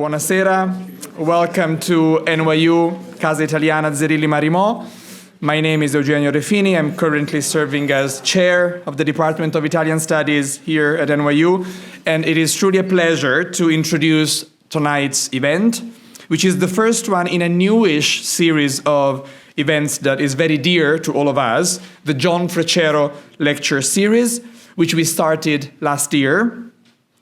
Buonasera. Welcome to NYU Casa Italiana Zerilli Marimò. My name is Eugenio Refini. I'm currently serving as chair of the Department of Italian Studies here at NYU, and it is truly a pleasure to introduce tonight's event, which is the first one in a newish series of events that is very dear to all of us, the John Freccero Lecture Series, which we started last year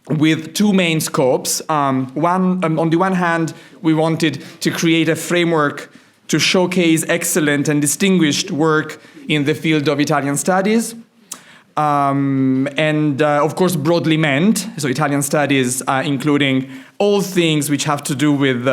with two main scopes. On the one hand, we wanted to create a framework to showcase excellent and distinguished work in the field of Italian studies, and of course broadly meant, so Italian studies including all things which have to do with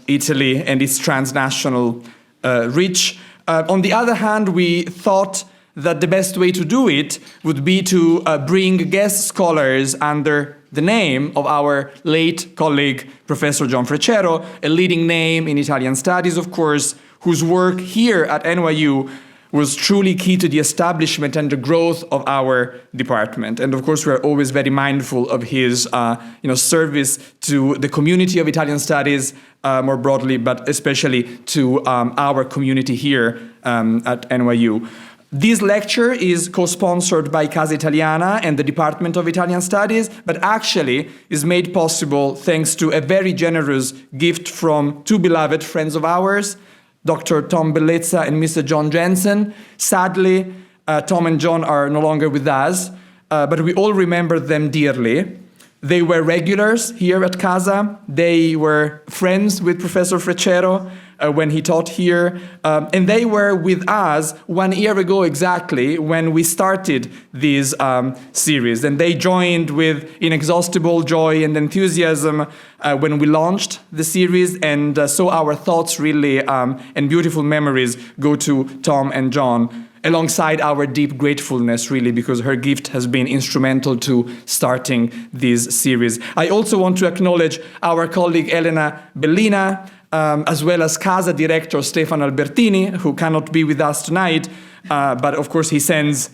Italy and its transnational reach. On the other hand, we thought that the best way to do it would be to bring guest scholars under the name of our late colleague, Professor John Freccero, a leading name in Italian studies, of course, whose work here at NYU was truly key to the establishment and the growth of our department. And of course, we are always very mindful of his service to the community of Italian studies more broadly, but especially to our community here at NYU. This lecture is co-sponsored by Casa Italiana and the Department of Italian Studies, but actually is made possible thanks to a very generous gift from two beloved friends of ours, Dr. Tom Bellezza and Mr. John Jensen. Sadly, Tom and John are no longer with us, but we all remember them dearly. They were regulars here at Casa. They were friends with Professor Freccero when he taught here, and they were with us 1 year ago exactly when we started this series, and they joined with inexhaustible joy and enthusiasm when we launched the series, and so our thoughts really and beautiful memories go to Tom and John, alongside our deep gratefulness, really, because her gift has been instrumental to starting this series. I also want to acknowledge our colleague Elena Bellina, as well as Casa Director Stefano Albertini, who cannot be with us tonight, but of course he sends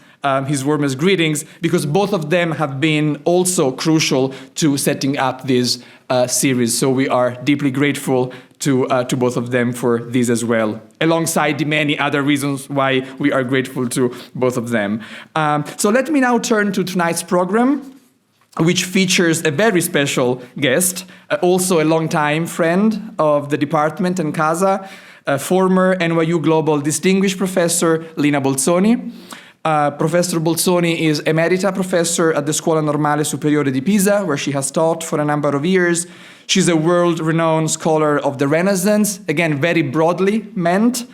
his warmest greetings, because both of them have been also crucial to setting up this series. So we are deeply grateful to both of them for this as well, alongside the many other reasons why we are grateful to both of them. So let me now turn to tonight's program, which features a very special guest, also a longtime friend of the department and Casa, former NYU Global Distinguished Professor Lina Bolzoni. Professor Bolzoni is Emerita Professor at the Scuola Normale Superiore di Pisa, where she has taught for a number of years. She's a world-renowned scholar of the Renaissance, again, very broadly meant.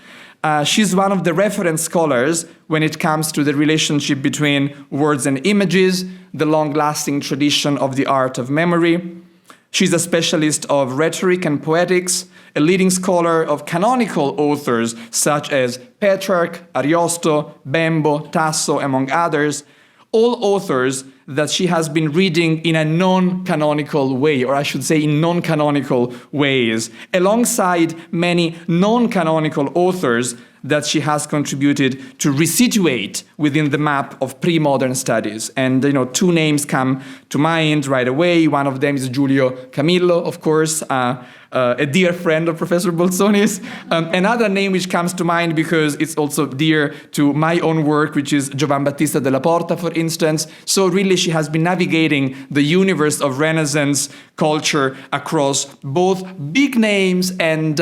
She's one of the reference scholars when it comes to the relationship between words and images, the long-lasting tradition of the art of memory. She's a specialist of rhetoric and poetics, a leading scholar of canonical authors such as Petrarch, Ariosto, Bembo, Tasso, among others, all authors that she has been reading in a non-canonical way, or I should say in non-canonical ways, alongside many non-canonical authors that she has contributed to resituate within the map of pre-modern studies. And two names come to mind right away. One of them is Giulio Camillo, of course, a dear friend of Professor Bolzoni's. Another name which comes to mind because it's also dear to my own work, which is Giovan Battista della Porta, for instance. So really she has been navigating the universe of Renaissance culture across both big names and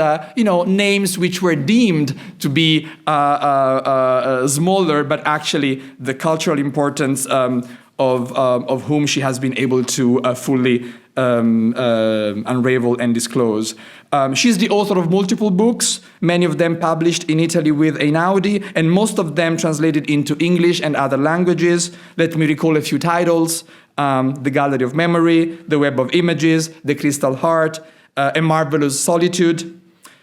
names which were deemed to be smaller, but actually the cultural importance of whom she has been able to fully unravel and disclose. She's the author of multiple books, many of them published in Italy with Einaudi, and most of them translated into English and other languages. Let me recall a few titles: The Gallery of Memory, The Web of Images, The Crystal Heart, A Marvelous Solitude.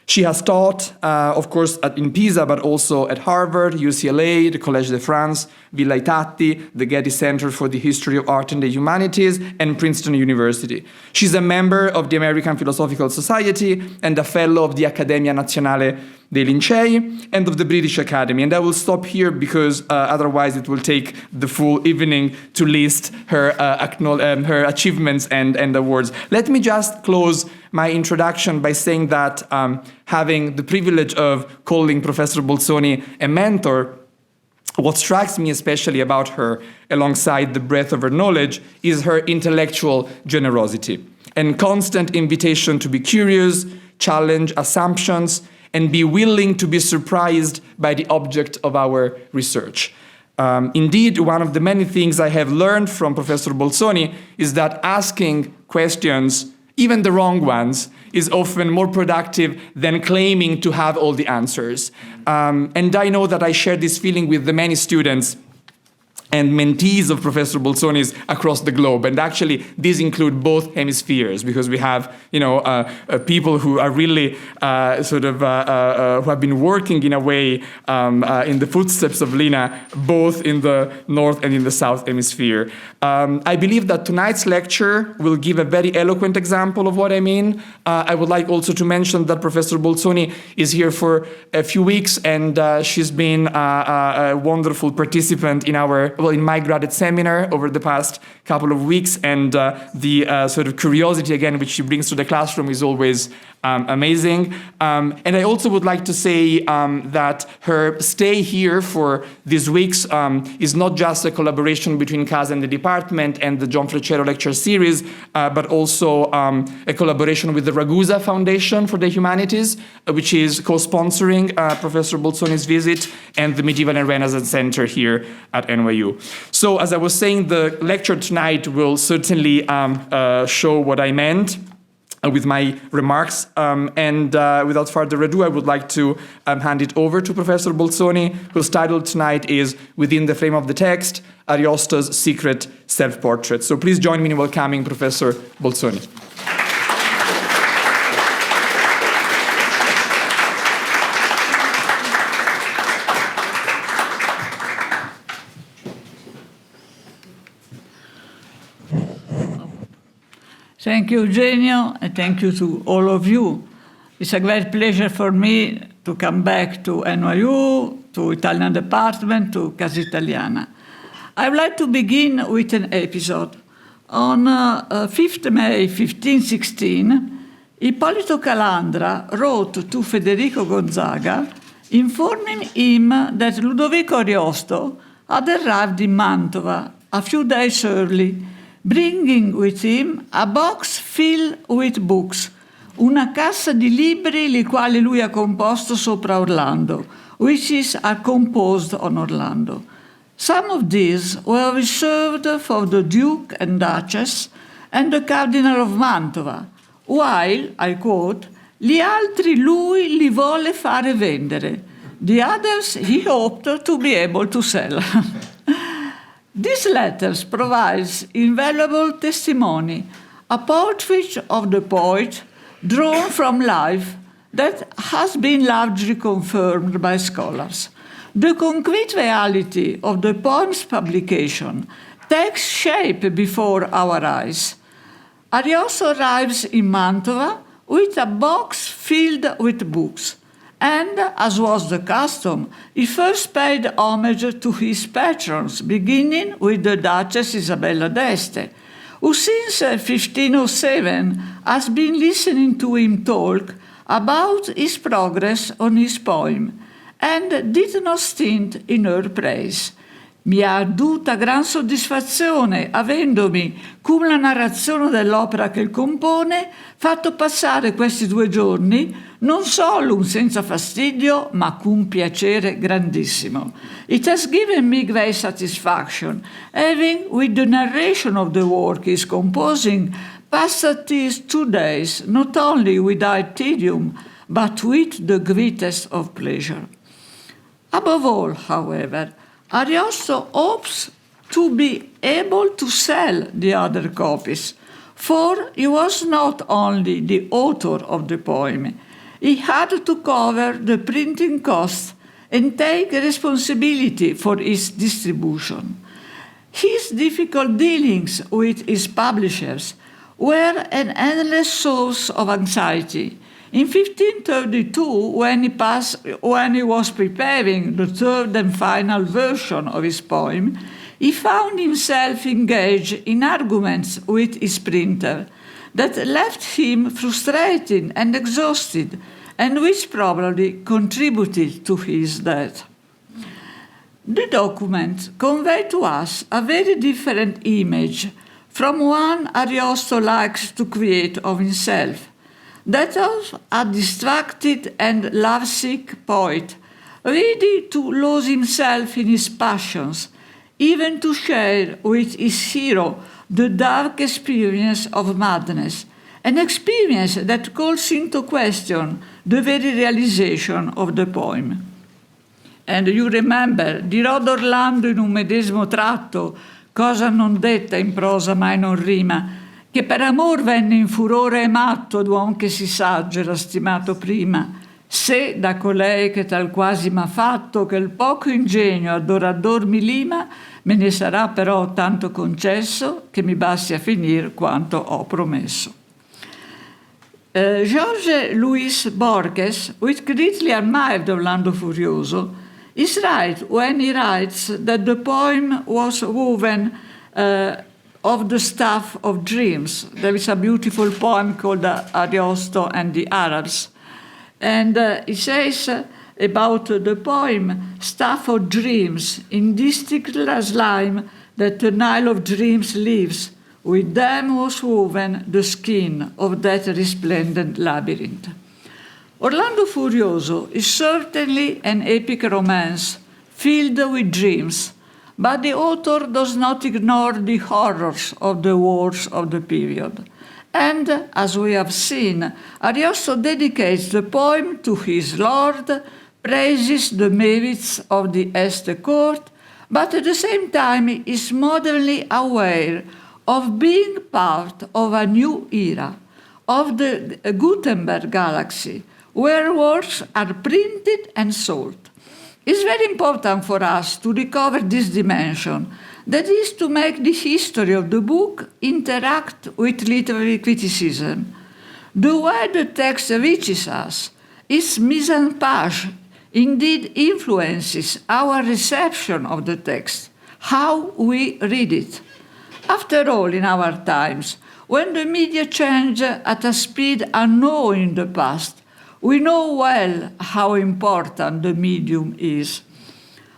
She has taught, of course, in Pisa, but also at Harvard, UCLA, the Collège de France, I Tatti, the Getty Center for the History of Art and the Humanities, and Princeton University. She's a member of the American Philosophical Society and a fellow of the Accademia Nazionale dei Lincei and of the British Academy. And I will stop here because otherwise it will take the full evening to list her achievements and awards. Let me just close my introduction by saying that having the privilege of calling Professor Bolzoni a mentor, what strikes me especially about her, alongside the breadth of her knowledge, is her intellectual generosity and constant invitation to be curious, challenge assumptions, and be willing to be surprised by the object of our research. Indeed, one of the many things I have learned from Professor Bolzoni is that asking questions, even the wrong ones, is often more productive than claiming to have all the answers. And I know that I share this feeling with the many students and mentees of Professor Bolzoni's across the globe. And actually, these include both hemispheres, because we have, people who are really who have been working in a way in the footsteps of Lina, both in the North and in the South hemisphere. I believe that tonight's lecture will give a very eloquent example of what I mean. I would like also to mention that Professor Bolzoni is here for a few weeks, and she's been a wonderful participant in my graduate seminar over the past couple of weeks, and the sort of curiosity, again, which she brings to the classroom is always amazing. And I also would like to say that her stay here for these weeks is not just a collaboration between CASA and the department and the John Freccero Lecture Series, but also a collaboration with the Ragusa Foundation for the Humanities, which is co-sponsoring Professor Bolzoni's visit, and the Medieval and Renaissance Center here at NYU. So, as I was saying, the lecture tonight will certainly show what I meant with my remarks. And without further ado, I would like to hand it over to Professor Bolzoni, whose title tonight is Within the Frame of the Text, Ariosto's Secret Self-Portrait. So please join me in welcoming Professor Bolzoni. Thank you, Eugenio, and thank you to all of you. It's a great pleasure for me to come back to NYU, to Italian department, to Casa Italiana. I would like to begin with an episode. On 5th May 1516, Ippolito Calandra wrote to Federico Gonzaga, informing him that Ludovico Ariosto had arrived in Mantova a few days early, bringing with him a box filled with books, una cassa di libri li quali lui ha composto sopra Orlando, which are composed on Orlando. Some of these were reserved for the Duke and Duchess and the Cardinal of Mantova, while, I quote, gli altri lui li volle fare vendere. The others he hoped to be able to sell. These letters provides invaluable testimony, a portrait of the poet drawn from life that has been largely confirmed by scholars. The concrete reality of the poem's publication takes shape before our eyes. Ariosto arrives in Mantova with a box filled with books, and, as was the custom, he first paid homage to his patrons, beginning with the Duchess Isabella d'Este, who since 1507 has been listening to him talk about his progress on his poem, and did not stint in her praise. Mi ha adduta gran soddisfazione, avendomi, cum la narrazione dell'opera che compone, fatto passare questi 2 giorni, non solo un senza fastidio, ma con piacere grandissimo. It has given me great satisfaction, having, with the narration of the work he is composing, passed these 2 days, not only without tedium, but with the greatest of pleasure. Above all, however, Ariosto hopes to be able to sell the other copies, for he was not only the author of the poem, he had to cover the printing costs and take responsibility for its distribution. His difficult dealings with his publishers were an endless source of anxiety. In 1532, when he was preparing the third and final version of his poem, he found himself engaged in arguments with his printer that left him frustrated and exhausted, and which probably contributed to his death. The document conveyed to us a very different image from one Ariosto likes to create of himself, that of a distracted and lovesick poet, ready to lose himself in his passions, even to share with his hero the dark experience of madness, an experience that calls into question the very realization of the poem. And you remember, dirò d'Orlando in un medesimo tratto, cosa non detta in prosa mai non rima, che per amor venne in furore e matto d'uom che si saggio era stimato prima, se da colei che tal quasi m'ha fatto che il poco ingegno adorador mi lima, me ne sarà però tanto concesso che mi basti a finir quanto ho promesso. George Louis Borges, which greatly admired L'Orlando Furioso, is right when he writes that the poem was woven of the stuff of dreams. There is a beautiful poem called Ariosto and the Arabs. And he says about the poem, stuff of dreams, in this particular slime that the Nile of dreams lives, with them was woven the skin of that resplendent labyrinth. L'Orlando Furioso is certainly an epic romance filled with dreams, but the author does not ignore the horrors of the wars of the period. And, as we have seen, Ariosto dedicates the poem to his lord, praises the merits of the Este court, but at the same time is modernly aware of being part of a new era, of the Gutenberg galaxy, where works are printed and sold. It's very important for us to recover this dimension, that is, to make the history of the book interact with literary criticism. The way the text reaches us, its mise en page, indeed influences our reception of the text, how we read it. After all, in our times, when the media change at a speed unknown in the past, we know well how important the medium is.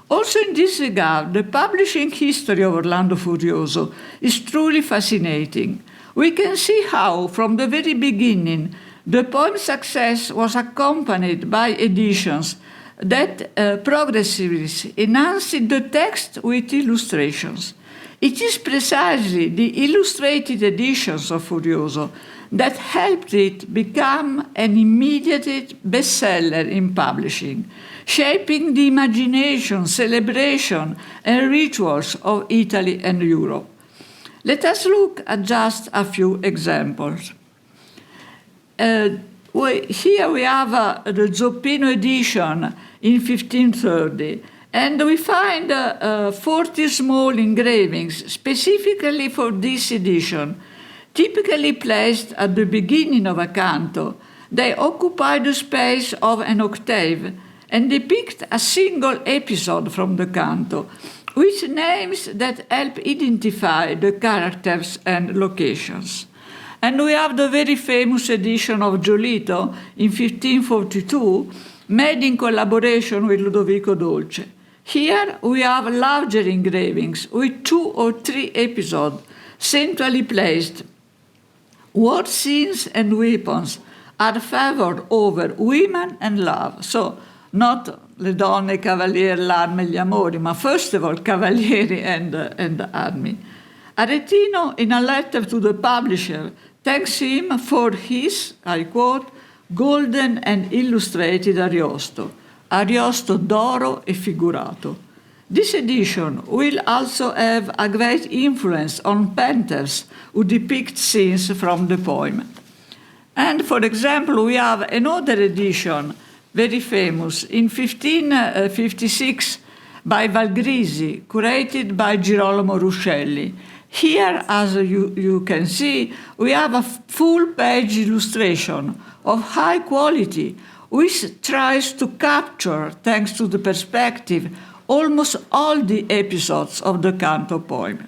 Also in this regard, the publishing history of L'Orlando Furioso is truly fascinating. We can see how, from the very beginning, the poem's success was accompanied by editions that progressively enhanced the text with illustrations. It is precisely the illustrated editions of Furioso that helped it become an immediate bestseller in publishing, shaping the imagination, celebration, and rituals of Italy and Europe. Let us look at just a few examples. Here we have the Zoppino edition in 1530, and we find 40 small engravings specifically for this edition, typically placed at the beginning of a canto. They occupy the space of an octave and depict a single episode from the canto, with names that help identify the characters and locations. And we have the very famous edition of Giolito in 1542, made in collaboration with Ludovico Dolce. Here we have larger engravings with 2 or 3 episodes centrally placed. War scenes and weapons are favored over women and love. So, not le donne, i cavalieri, l'arme e gli amori, ma first of all, cavalieri and army. Aretino, in a letter to the publisher, thanks him for his, I quote, golden and illustrated Ariosto, Ariosto d'oro e figurato. This edition will also have a great influence on painters who depict scenes from the poem. And for example, we have another edition, very famous, in 1556 by Valgrisi, curated by Girolamo Ruscelli. Here, as you can see, we have a full-page illustration of high quality, which tries to capture, thanks to the perspective, almost all the episodes of the canto poem.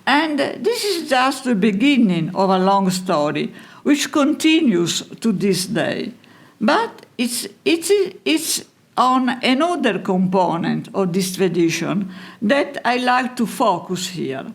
And this is just the beginning of a long story, which continues to this day. But it's on another component of this tradition that I like to focus here.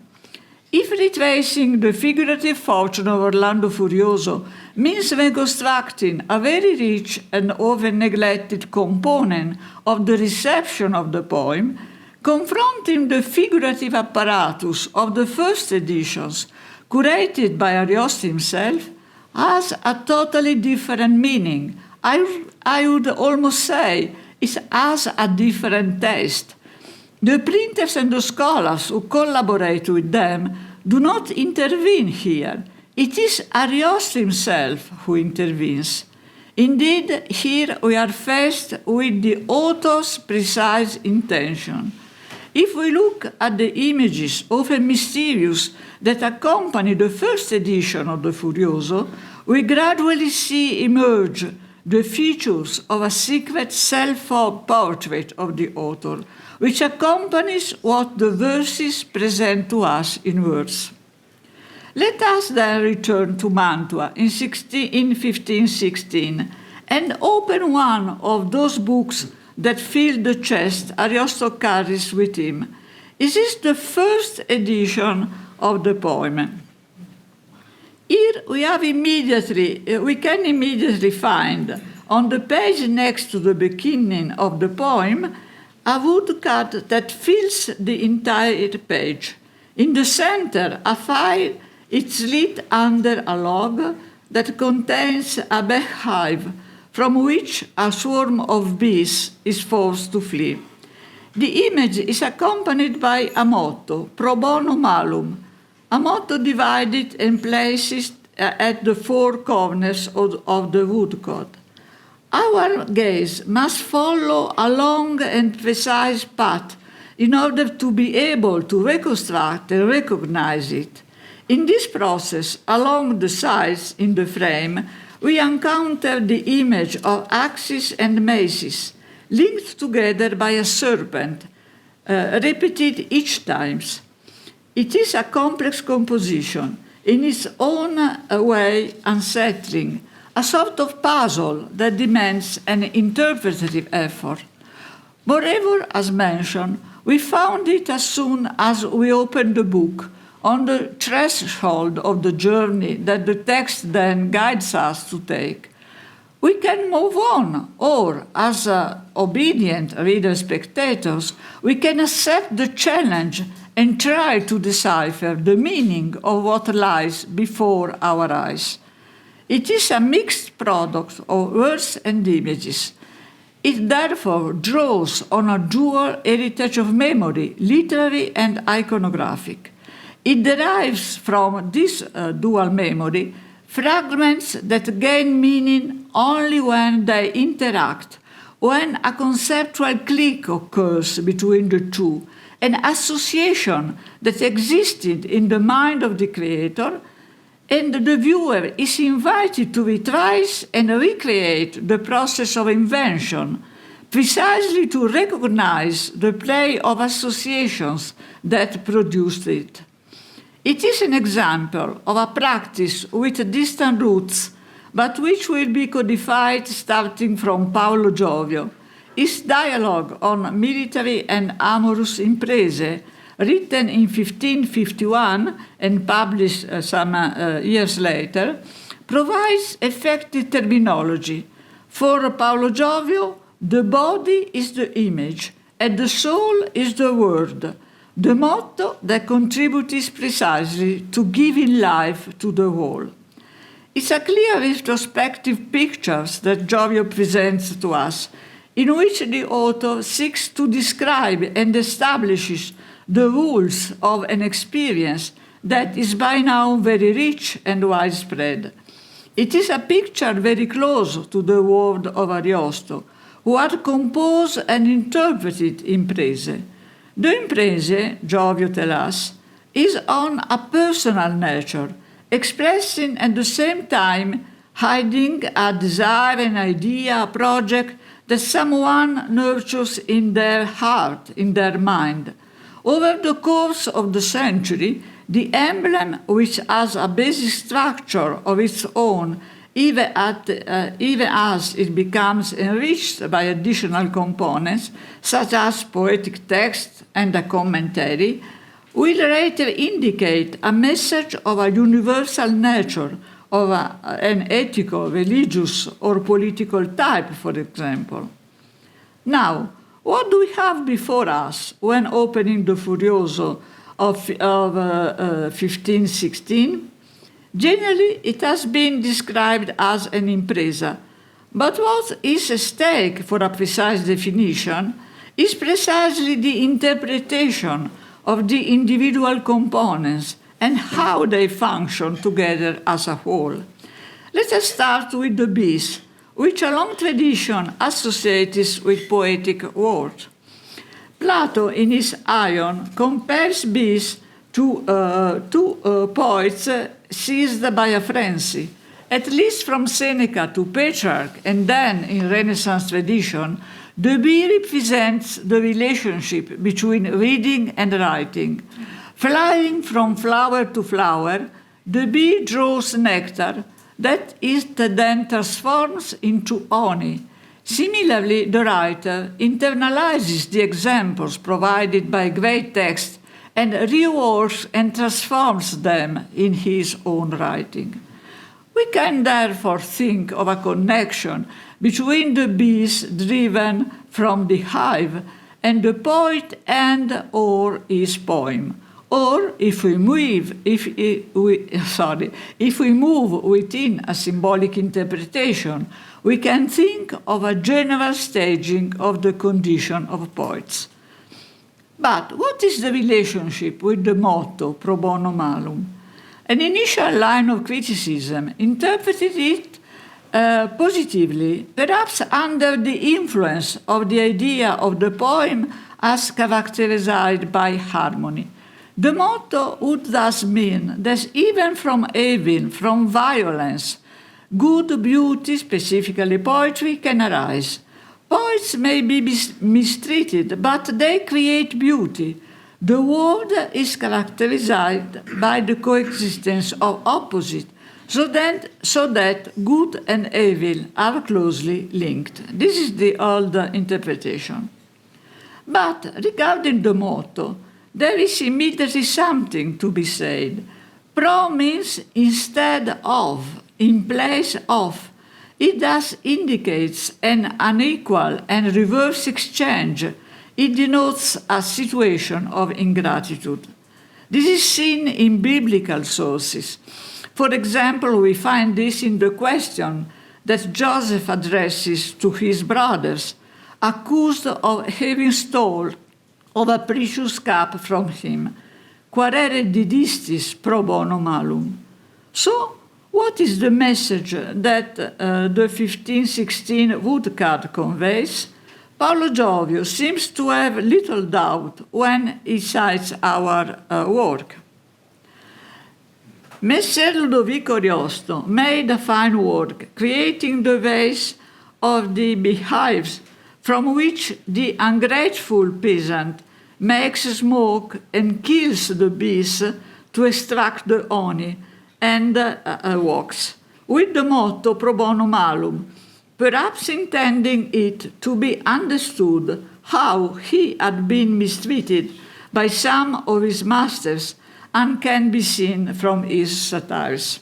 If retracing the figurative fortune of Orlando Furioso means reconstructing a very rich and often neglected component of the reception of the poem, confronting the figurative apparatus of the first editions, curated by Ariosto himself, has a totally different meaning. I would almost say it has a different taste. The printers and the scholars who collaborate with them do not intervene here. It is Ariosto himself who intervenes. Indeed, here we are faced with the author's precise intention. If we look at the images, often mysterious, that accompany the first edition of the Furioso, we gradually see emerge the features of a secret self-portrait of the author, which accompanies what the verses present to us in words. Let us then return to Mantua in 1516 and open one of those books that fill the chest Ariosto carries with him. This is the first edition of the poem. Here we can immediately find on the page next to the beginning of the poem a woodcut that fills the entire page. In the center, a fire is lit under a log that contains a beehive from which a swarm of bees is forced to flee. The image is accompanied by a motto, pro bono malum, a motto divided and placed at the four corners of the woodcut. Our gaze must follow a long and precise path in order to be able to reconstruct and recognize it. In this process, along the sides in the frame, we encounter the image of axes and maces, linked together by a serpent, repeated each time. It is a complex composition, in its own way unsettling, a sort of puzzle that demands an interpretative effort. Moreover, as mentioned, we found it as soon as we opened the book, on the threshold of the journey that the text then guides us to take. We can move on, or as obedient reader spectators, we can accept the challenge and try to decipher the meaning of what lies before our eyes. It is a mixed product of words and images. It therefore draws on a dual heritage of memory, literary and iconographic. It derives from this dual memory fragments that gain meaning only when they interact, when a conceptual click occurs between the two, an association that existed in the mind of the creator, and the viewer is invited to retrace and recreate the process of invention, precisely to recognize the play of associations that produced it. It is an example of a practice with distant roots, but which will be codified starting from Paolo Giovio. His dialogue on military and amorous imprese, written in 1551 and published some years later, provides effective terminology. For Paolo Giovio, the body is the image, and the soul is the word, the motto that contributes precisely to giving life to the whole. It's a clear retrospective picture that Giovio presents to us, in which the author seeks to describe and establishes the rules of an experience that is by now very rich and widespread. It is a picture very close to the world of Ariosto, who had composed and interpreted imprese. The imprese, Giovio tells us, is on a personal nature, expressing at the same time hiding a desire, an idea, a project that someone nurtures in their heart, in their mind. Over the course of the century, the emblem, which has a basic structure of its own, even as it becomes enriched by additional components, such as poetic text and a commentary, will later indicate a message of a universal nature, of an ethical, religious, or political type, for example. Now, what do we have before us when opening the Furioso of 1516? Generally, it has been described as an impresa, but what is at stake, for a precise definition, is precisely the interpretation of the individual components and how they function together as a whole. Let us start with the bees, which a long tradition associates with poetic words. Plato, in his Ion, compares bees to poets seized by a frenzy. At least from Seneca to Petrarch, and then in Renaissance tradition, the bee represents the relationship between reading and writing. Flying from flower to flower, the bee draws nectar that it then transforms into honey. Similarly, the writer internalizes the examples provided by great text and reworks and transforms them in his own writing. We can therefore think of a connection between the bees driven from the hive and the poet and or his poem. Or if we move within a symbolic interpretation, we can think of a general staging of the condition of poets. But what is the relationship with the motto pro bono malum? An initial line of criticism interpreted it positively, perhaps under the influence of the idea of the poem as characterized by harmony. The motto would thus mean that even from evil, from violence, good beauty, specifically poetry, can arise. Poets may be mistreated, but they create beauty. The world is characterized by the coexistence of opposites, so that good and evil are closely linked. This is the old interpretation. But regarding the motto, there is immediately something to be said. Pro means instead of, in place of. It thus indicates an unequal and reverse exchange. It denotes a situation of ingratitude. This is seen in biblical sources. For example, we find this in the question that Joseph addresses to his brothers, accused of having stolen of a precious cup from him. Quaere didistis pro bono malum. So, what is the message that the 1516 woodcut conveys? Paolo Giovio seems to have little doubt when he cites our work. Messer Ludovico Ariosto made a fine work, creating the vase of the beehives from which the ungrateful peasant makes smoke and kills the bees to extract the honey and wax, with the motto pro bono malum, perhaps intending it to be understood how he had been mistreated by some of his masters and can be seen from his satires.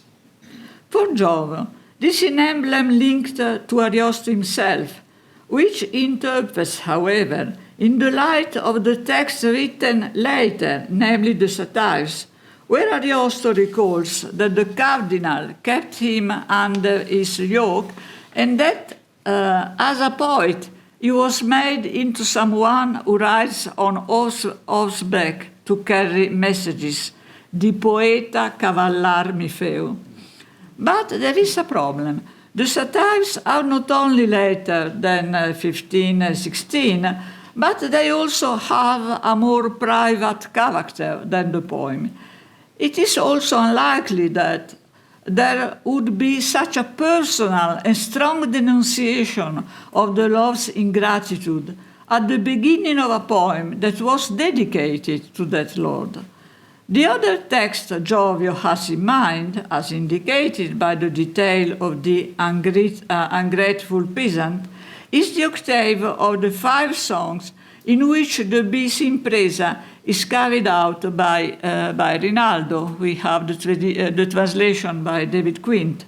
For Giovio, this is an emblem linked to Ariosto himself, which interprets, however, in the light of the text written later, namely the satires, where Ariosto recalls that the cardinal kept him under his yoke and that, as a poet, he was made into someone who rides on horseback to carry messages, di poeta cavallar mi feu. But there is a problem. The satires are not only later than 1516, but they also have a more private character than the poem. It is also unlikely that there would be such a personal and strong denunciation of the love's ingratitude at the beginning of a poem that was dedicated to that lord. The other text Giovio has in mind, as indicated by the detail of the ungrateful peasant, is the octave of the 5 songs in which the bis impresa is carried out by Rinaldo. We have the translation by David Quint.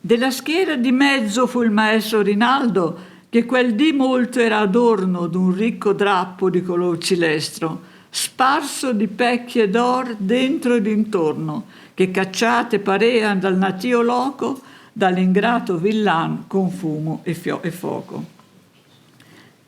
Della schiera di mezzo fu il maestro Rinaldo, che quel dì molto era adorno d'un ricco drappo di color cilestro, sparso di pecchie d'or dentro ed intorno, che cacciate parean dal natio loco, dall'ingrato villan con fumo e fuoco.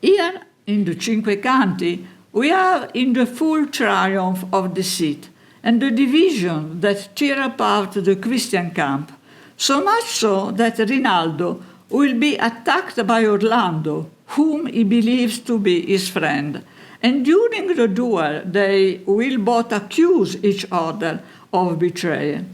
Here, in the Cinque Canti, we are in the full triumph of deceit and the division that tear apart the Christian camp, so much so that Rinaldo will be attacked by Orlando, whom he believes to be his friend. And during the duel, they will both accuse each other of betrayal.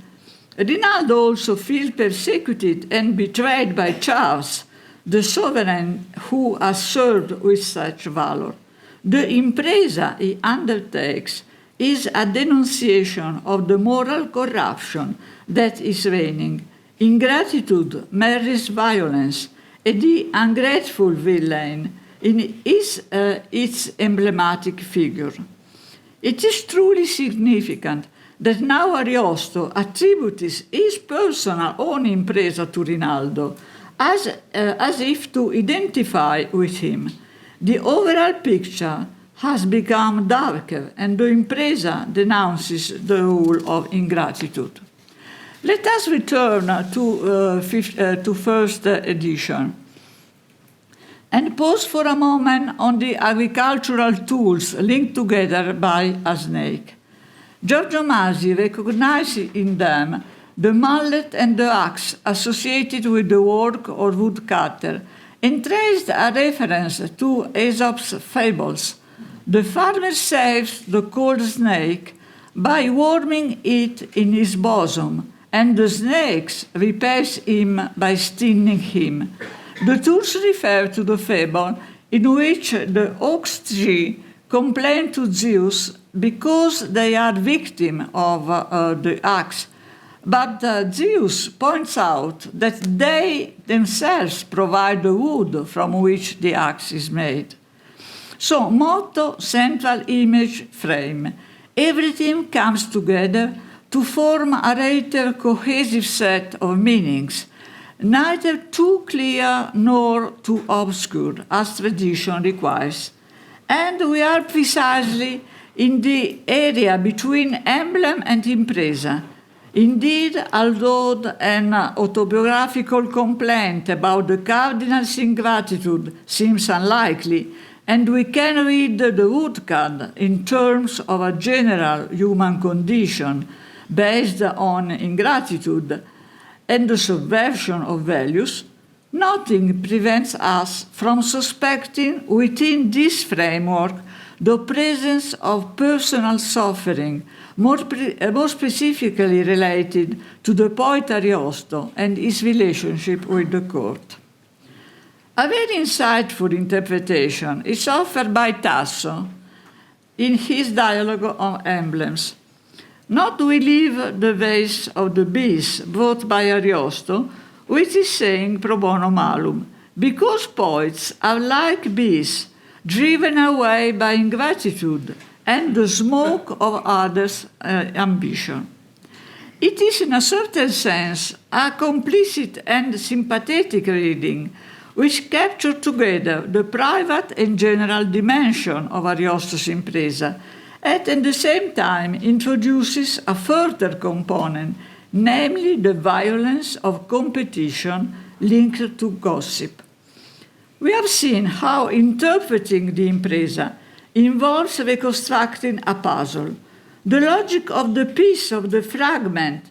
Rinaldo also feels persecuted and betrayed by Charles, the sovereign who has served with such valor. The impresa he undertakes is a denunciation of the moral corruption that is reigning. Ingratitude marries violence, and the ungrateful villain is its emblematic figure. It is truly significant that now Ariosto attributes his personal own impresa to Rinaldo, as if to identify with him. The overall picture has become darker, and the impresa denounces the rule of ingratitude. Let us return to first edition and pause for a moment on the agricultural tools linked together by a snake. Giorgio Masi recognizes in them the mallet and the axe associated with the work or woodcutter, and traced a reference to Aesop's fables. The farmer saves the cold snake by warming it in his bosom, and the snake repays him by stinging him. The tools refer to the fable in which the ox tree complain to Zeus because they are victims of the axe. But Zeus points out that they themselves provide the wood from which the axe is made. So, motto, central image, frame. Everything comes together to form a rather cohesive set of meanings, neither too clear nor too obscure, as tradition requires. And we are precisely in the area between emblem and impresa. Indeed, although an autobiographical complaint about the cardinal's ingratitude seems unlikely, and we can read the woodcut in terms of a general human condition based on ingratitude and the subversion of values, nothing prevents us from suspecting within this framework the presence of personal suffering, more specifically related to the poet Ariosto and his relationship with the court. A very insightful interpretation is offered by Tasso in his dialogue on emblems. Not we leave the vase of the bees brought by Ariosto, which is saying pro bono malum, because poets are like bees, driven away by ingratitude and the smoke of others' ambition. It is in a certain sense a complicit and sympathetic reading which capture together the private and general dimension of Ariosto's impresa, and at the same time introduces a further component, namely the violence of competition linked to gossip. We have seen how interpreting the impresa involves reconstructing a puzzle. The logic of the piece of the fragment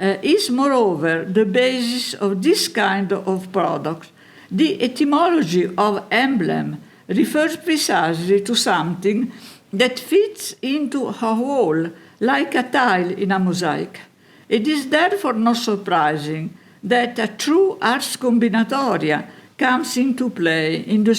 is moreover the basis of this kind of product. The etymology of emblem refers precisely to something that fits into a whole, like a tile in a mosaic. It is therefore not surprising that a true ars combinatoria comes into play in the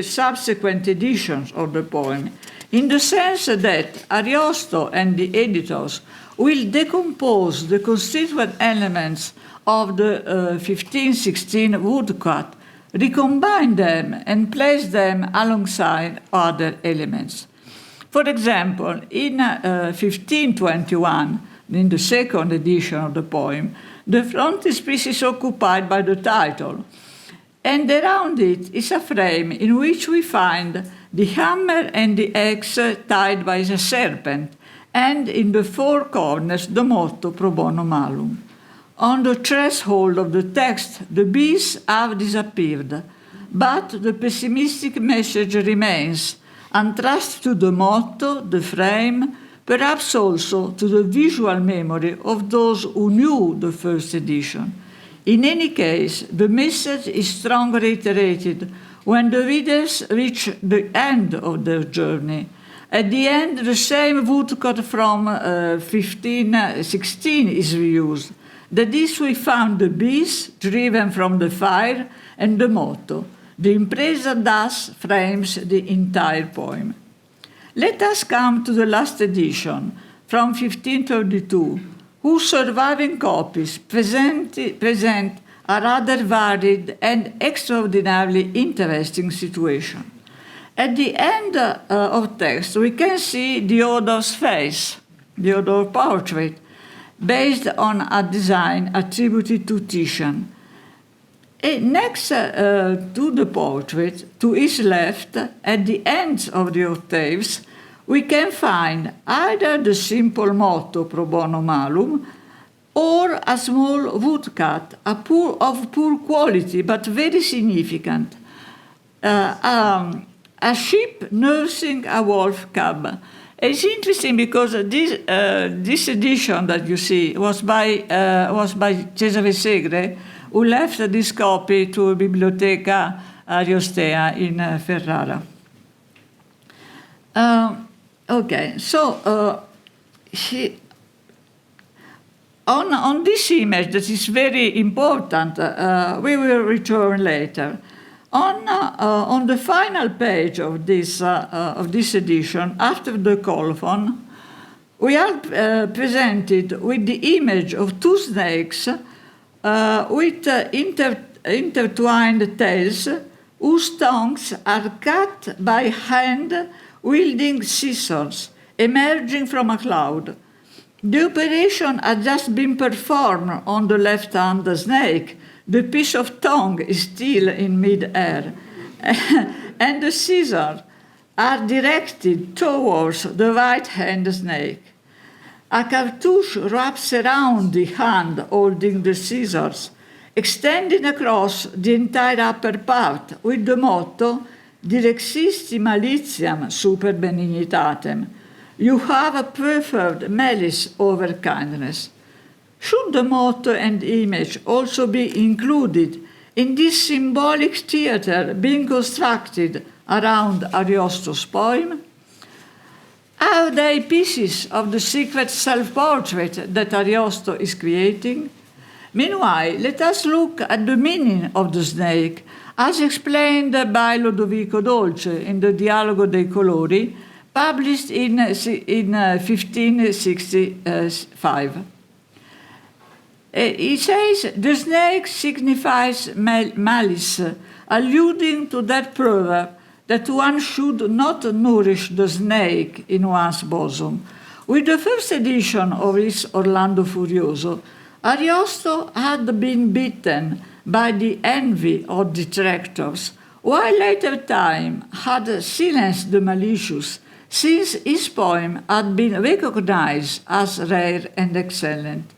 subsequent editions of the poem, in the sense that Ariosto and the editors will decompose the constituent elements of the 1516 woodcut, recombine them and place them alongside other elements. For example, in 1521, in the second edition of the poem, the frontispiece is occupied by the title, and around it is a frame in which we find the hammer and the axe tied by a serpent, and in the four corners the motto pro bono malum. On the threshold of the text, the bees have disappeared, but the pessimistic message remains, entrusted to the motto, the frame, perhaps also to the visual memory of those who knew the first edition. In any case, the message is strongly reiterated when the readers reach the end of their journey. At the end, the same woodcut from 1516 is reused. That is, we found the bees driven from the fire and the motto. The impresa thus frames the entire poem. Let us come to the last edition, from 1532, whose surviving copies present a rather varied and extraordinarily interesting situation. At the end of text, we can see the author's face, the author's portrait, based on a design attributed to Titian. Next to the portrait, to his left, at the ends of the octaves, we can find either the simple motto pro bono malum or a small woodcut of poor quality but very significant, a sheep nursing a wolf cub. It's interesting because this edition that you see was by Cesare Segre, who left this copy to Biblioteca Ariostea in Ferrara. On this image that is very important, we will return later. On the final page of this edition, after the colophon, we are presented with the image of two snakes with intertwined tails, whose tongues are cut by hand wielding scissors emerging from a cloud. The operation had just been performed on the left-hand snake. The piece of tongue is still in mid-air, and the scissors are directed towards the right-hand snake. A cartouche wraps around the hand holding the scissors, extending across the entire upper part with the motto Direxisti malitiam super benignitatem. You have a preferred malice over kindness. Should the motto and image also be included in this symbolic theater being constructed around Ariosto's poem? Are they pieces of the secret self-portrait that Ariosto is creating? Meanwhile, let us look at the meaning of the snake, as explained by Lodovico Dolce in the Dialogo dei Colori, published in 1565. He says, the snake signifies malice, alluding to that proverb that one should not nourish the snake in one's bosom. With the first edition of his L'Orlando Furioso, Ariosto had been beaten by the envy of detractors, while later time had silenced the malicious, since his poem had been recognized as rare and excellent.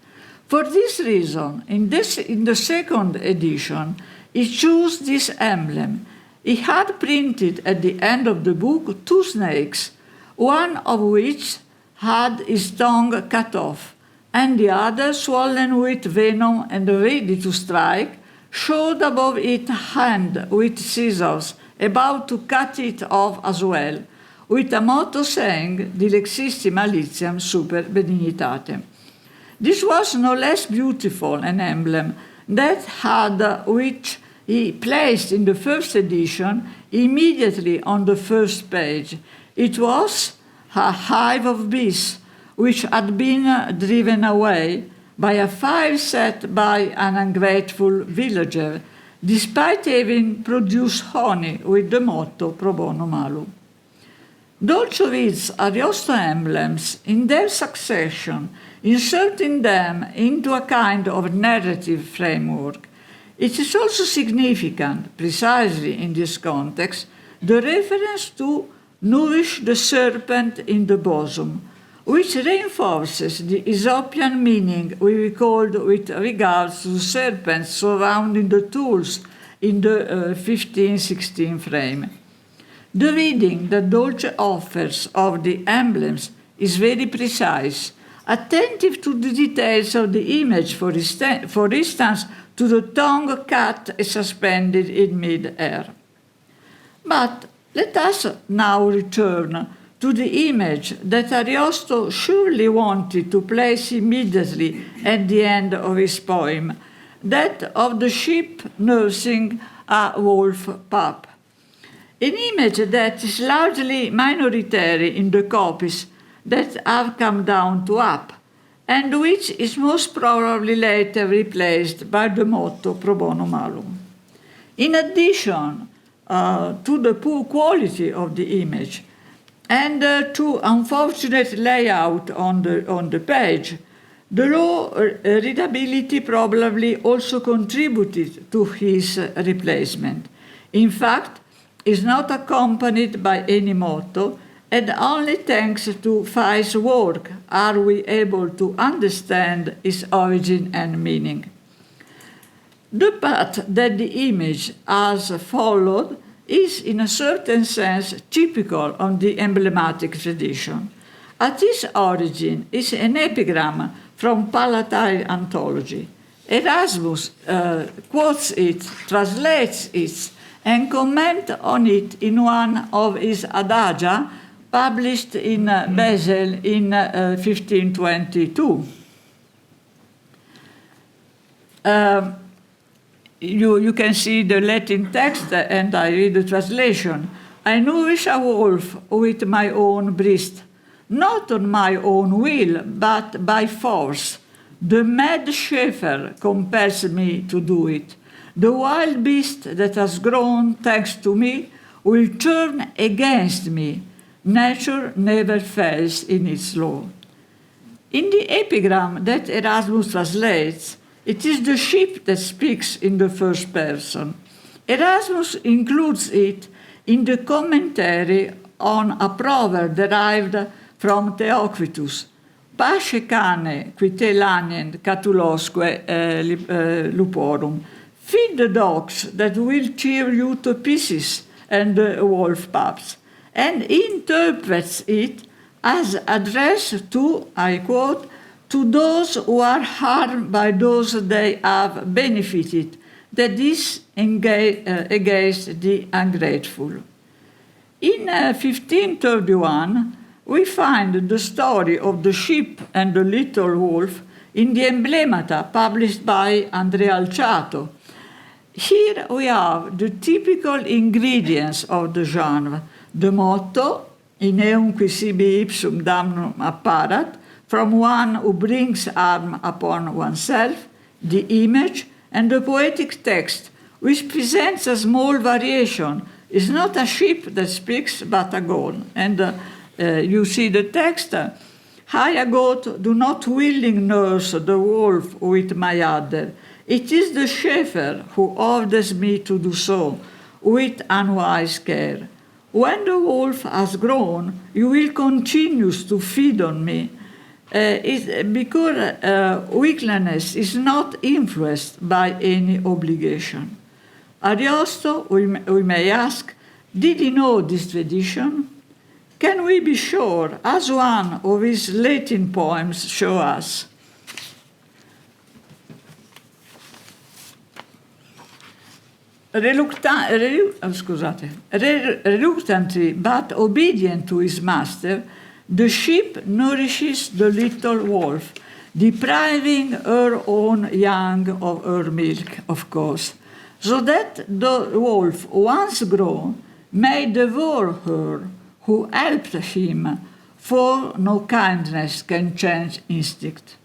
For this reason, in the second edition, he chose this emblem. He had printed at the end of the book two snakes, one of which had his tongue cut off, and the other, swollen with venom and ready to strike, showed above it a hand with scissors, about to cut it off as well, with a motto saying, Dilexissi malitiam super benignitatem. This was no less beautiful an emblem that had which he placed in the first edition immediately on the first page. It was a hive of bees which had been driven away by a fire set by an ungrateful villager, despite having produced honey with the motto pro bono malum. Dolcevitz's Ariosto emblems, in their succession, inserting them into a kind of narrative framework. It is also significant, precisely in this context, the reference to nourish the serpent in the bosom, which reinforces the Aesopian meaning we recalled with regards to serpents surrounding the tools in the 15-16 frame. The reading that Dolce offers of the emblems is very precise, attentive to the details of the image, for instance, to the tongue cut and suspended in mid-air. But let us now return to the image that Ariosto surely wanted to place immediately at the end of his poem, that of the sheep nursing a wolf pup. An image that is largely minoritary in the copies that have come down to up, and which is most probably later replaced by the motto pro bono malum. In addition to the poor quality of the image and to unfortunate layout on the page, the low readability probably also contributed to his replacement. In fact, is not accompanied by any motto, and only thanks to Fay's work are we able to understand its origin and meaning. The path that the image has followed is, in a certain sense, typical of the emblematic tradition. At its origin is an epigram from Palatine Anthology. Erasmus quotes it, translates it, and comments on it in one of his adagia, published in Basel in 1522. You can see the Latin text, and I read the translation. I nourish a wolf with my own breast, not on my own will, but by force. The mad shepherd compels me to do it. The wild beast that has grown thanks to me will turn against me. Nature never fails in its law. In the epigram that Erasmus translates, it is the sheep that speaks in the first person. Erasmus includes it in the commentary on a proverb derived from Theocritus, Pace cane qui te lanient catulosque luporum. Feed the dogs that will tear you to pieces, and the wolf pups, and interprets it as addressed to, I quote, to those who are harmed by those they have benefited, that is, against the ungrateful. In 1531, we find the story of the sheep and the little wolf in the Emblemata published by Andrea Alciato. Here we have the typical ingredients of the genre, the motto, in eum qui sibi ipsum damnum apparat, from one who brings harm upon oneself, the image, and the poetic text, which presents a small variation, is not a sheep that speaks, but a goat. And you see the text, I, a goat, do not willing nurse the wolf with my udder. It is the shepherd who orders me to do so, with unwise care. When the wolf has grown, you will continue to feed on me, because weakness is not influenced by any obligation. Ariosto, we may ask, did he know this tradition? Can we be sure, as one of his Latin poems show us? reluctantly but obedient to his master, the sheep nourishes the little wolf, depriving her own young of her milk, of course, so that the wolf, once grown, may devour her who helped him, for no kindness can change instinct.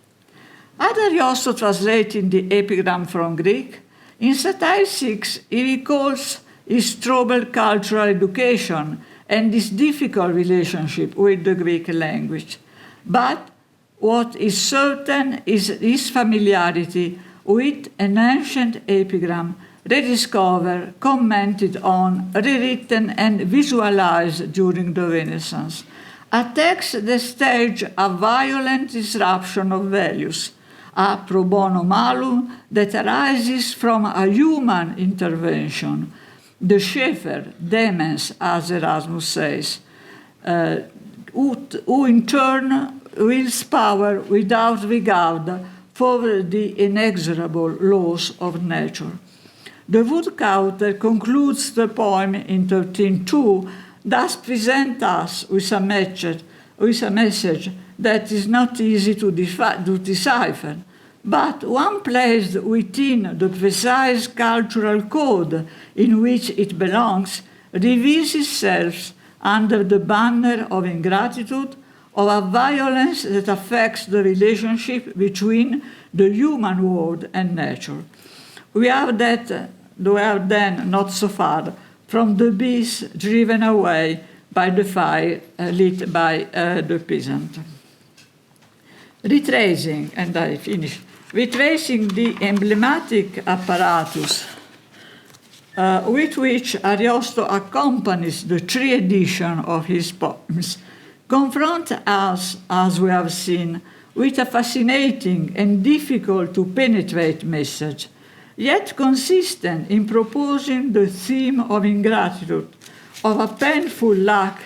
As Ariosto translating the epigram from Greek, in Satire 6 he recalls his troubled cultural education and his difficult relationship with the Greek language. But what is certain is his familiarity with an ancient epigram rediscovered, commented on, rewritten, and visualized during the Renaissance. A text that staged a violent disruption of values, a pro bono malum that arises from a human intervention, the Schäfer, demens, as Erasmus says, who in turn wields power without regard for the inexorable laws of nature. The woodcutter concludes the poem in 13:2, thus present us with a message that is not easy to decipher, but one placed within the precise cultural code in which it belongs reveals itself under the banner of ingratitude, of a violence that affects the relationship between the human world and nature. We are then not so far from the beast driven away by the fire lit by the peasant. Retracing, and I finish, retracing the emblematic apparatus with which Ariosto accompanies the 3 editions of his poems, confront us, as we have seen, with a fascinating and difficult to penetrate message, yet consistent in proposing the theme of ingratitude, of a painful lack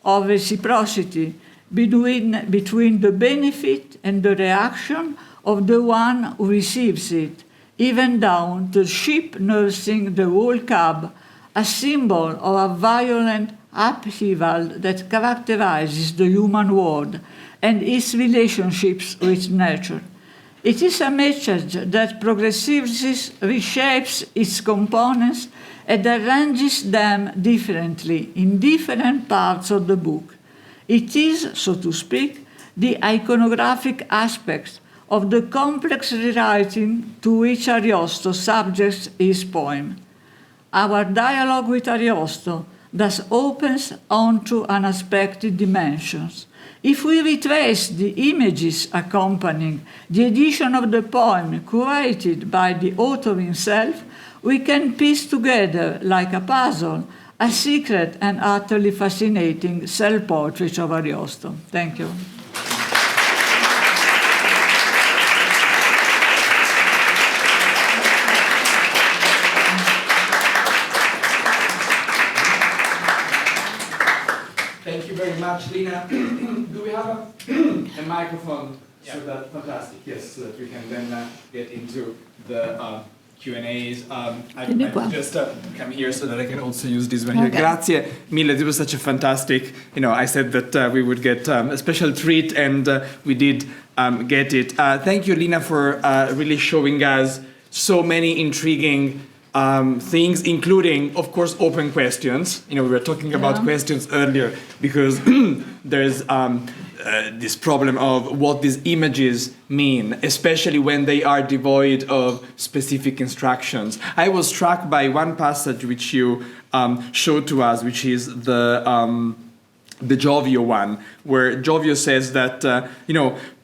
of reciprocity between the benefit and the reaction of the one who receives it, even down to sheep nursing the wool cub, a symbol of a violent upheaval that characterizes the human world and its relationships with nature. It is a message that progressively reshapes its components and arranges them differently in different parts of the book. It is, so to speak, the iconographic aspect of the complex rewriting to which Ariosto subjects his poem. Our dialogue with Ariosto thus opens onto unexpected dimensions. If we retrace the images accompanying the edition of the poem curated by the author himself, we can piece together, like a puzzle, a secret and utterly fascinating self-portrait of Ariosto. Thank you. Thank you very much, Lina. Do we have a microphone? Yeah. So that's fantastic. Yes, so that we can then get into the Q&As. I just come here so that I can also use this one here. Okay. Grazie mille. This was such a fantastic, I said that we would get a special treat, and we did get it. Thank you, Lina, for really showing us so many intriguing things, including, of course, open questions. We were talking about questions earlier because there's this problem of what these images mean, especially when they are devoid of specific instructions. I was struck by one passage which you showed to us, which is the Giovio one, where Giovio says that,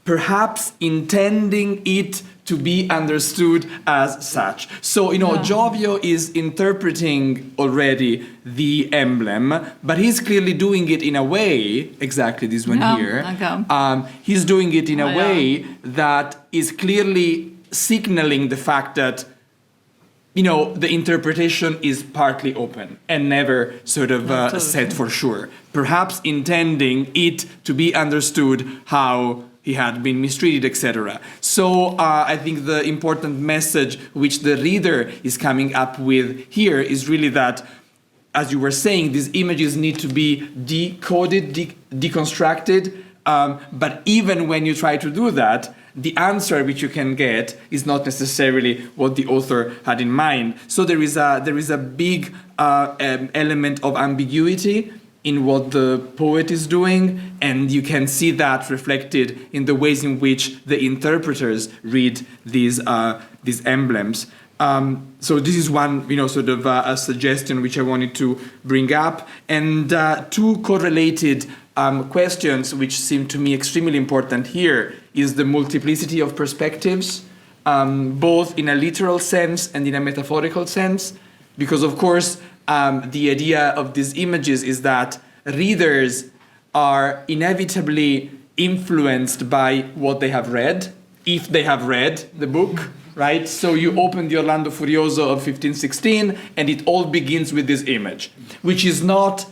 perhaps intending it to be understood as such. So, Giovio is interpreting already the emblem, but he's clearly doing it in a way, exactly this one here. Okay. He's doing it in a way that is clearly signaling the fact that, the interpretation is partly open and never sort of set for sure. Perhaps intending it to be understood how he had been mistreated, etc. So I think the important message which the reader is coming up with here is really that, as you were saying, these images need to be decoded, deconstructed, but even when you try to do that, the answer which you can get is not necessarily what the author had in mind. So there is a big element of ambiguity in what the poet is doing, and you can see that reflected in the ways in which the interpreters read these emblems. So this is one, sort of a suggestion which I wanted to bring up, and two correlated questions which seem to me extremely important here is the multiplicity of perspectives, both in a literal sense and in a metaphorical sense, because of course the idea of these images is that readers are inevitably influenced by what they have read, if they have read the book, right? So you open the Orlando Furioso of 1516 and it all begins with this image, which is not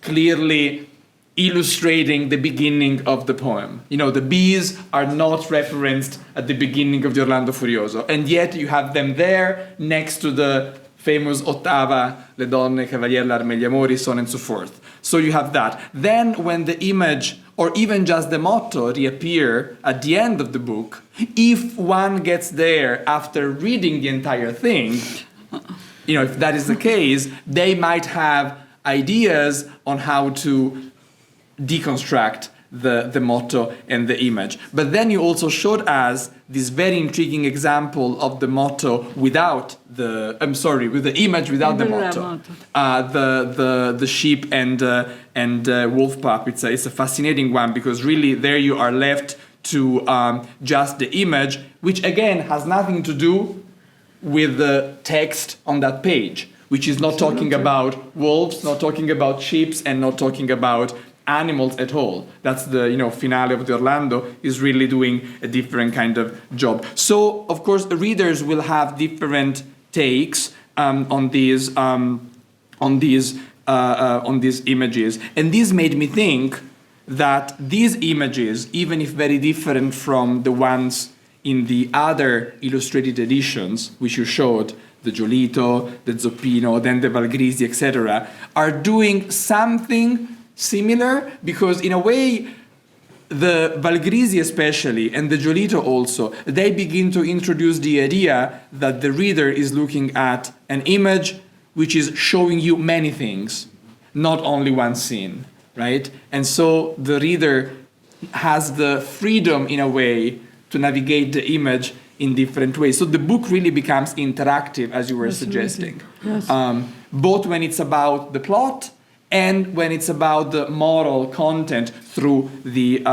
clearly illustrating the beginning of the poem. The bees are not referenced at the beginning of the Orlando Furioso, and yet you have them there next to the famous ottava, le donne, cavalier, l'arme, gli amori, so on and so forth. So you have that. Then when the image, or even just the motto, reappear at the end of the book, if one gets there after reading the entire thing, if that is the case, they might have ideas on how to deconstruct the motto and the image. But then you also showed us this very intriguing example of the motto with the image without the motto. The sheep and wolf pup. It's a fascinating one, because really there you are left to just the image, which again has nothing to do with the text on that page, which is not talking about wolves, not talking about sheep, and not talking about animals at all. That's the finale of the Orlando, is really doing a different kind of job. So of course the readers will have different takes on these images, and this made me think that these images, even if very different from the ones in the other illustrated editions which you showed, the Giolito, the Zoppino, then the Valgrisi, etc., are doing something similar, because in a way the Valgrisi especially and the Giolito also, they begin to introduce the idea that the reader is looking at an image which is showing you many things, not only one scene, right? And so the reader has the freedom in a way to navigate the image in different ways. So the book really becomes interactive, as you were suggesting, yes. Both when it's about the plot and when it's about the moral content through the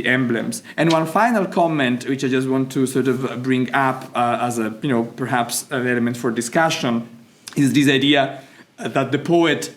emblems. And one final comment, which I just want to sort of bring up as a, perhaps an element for discussion, is this idea that the poet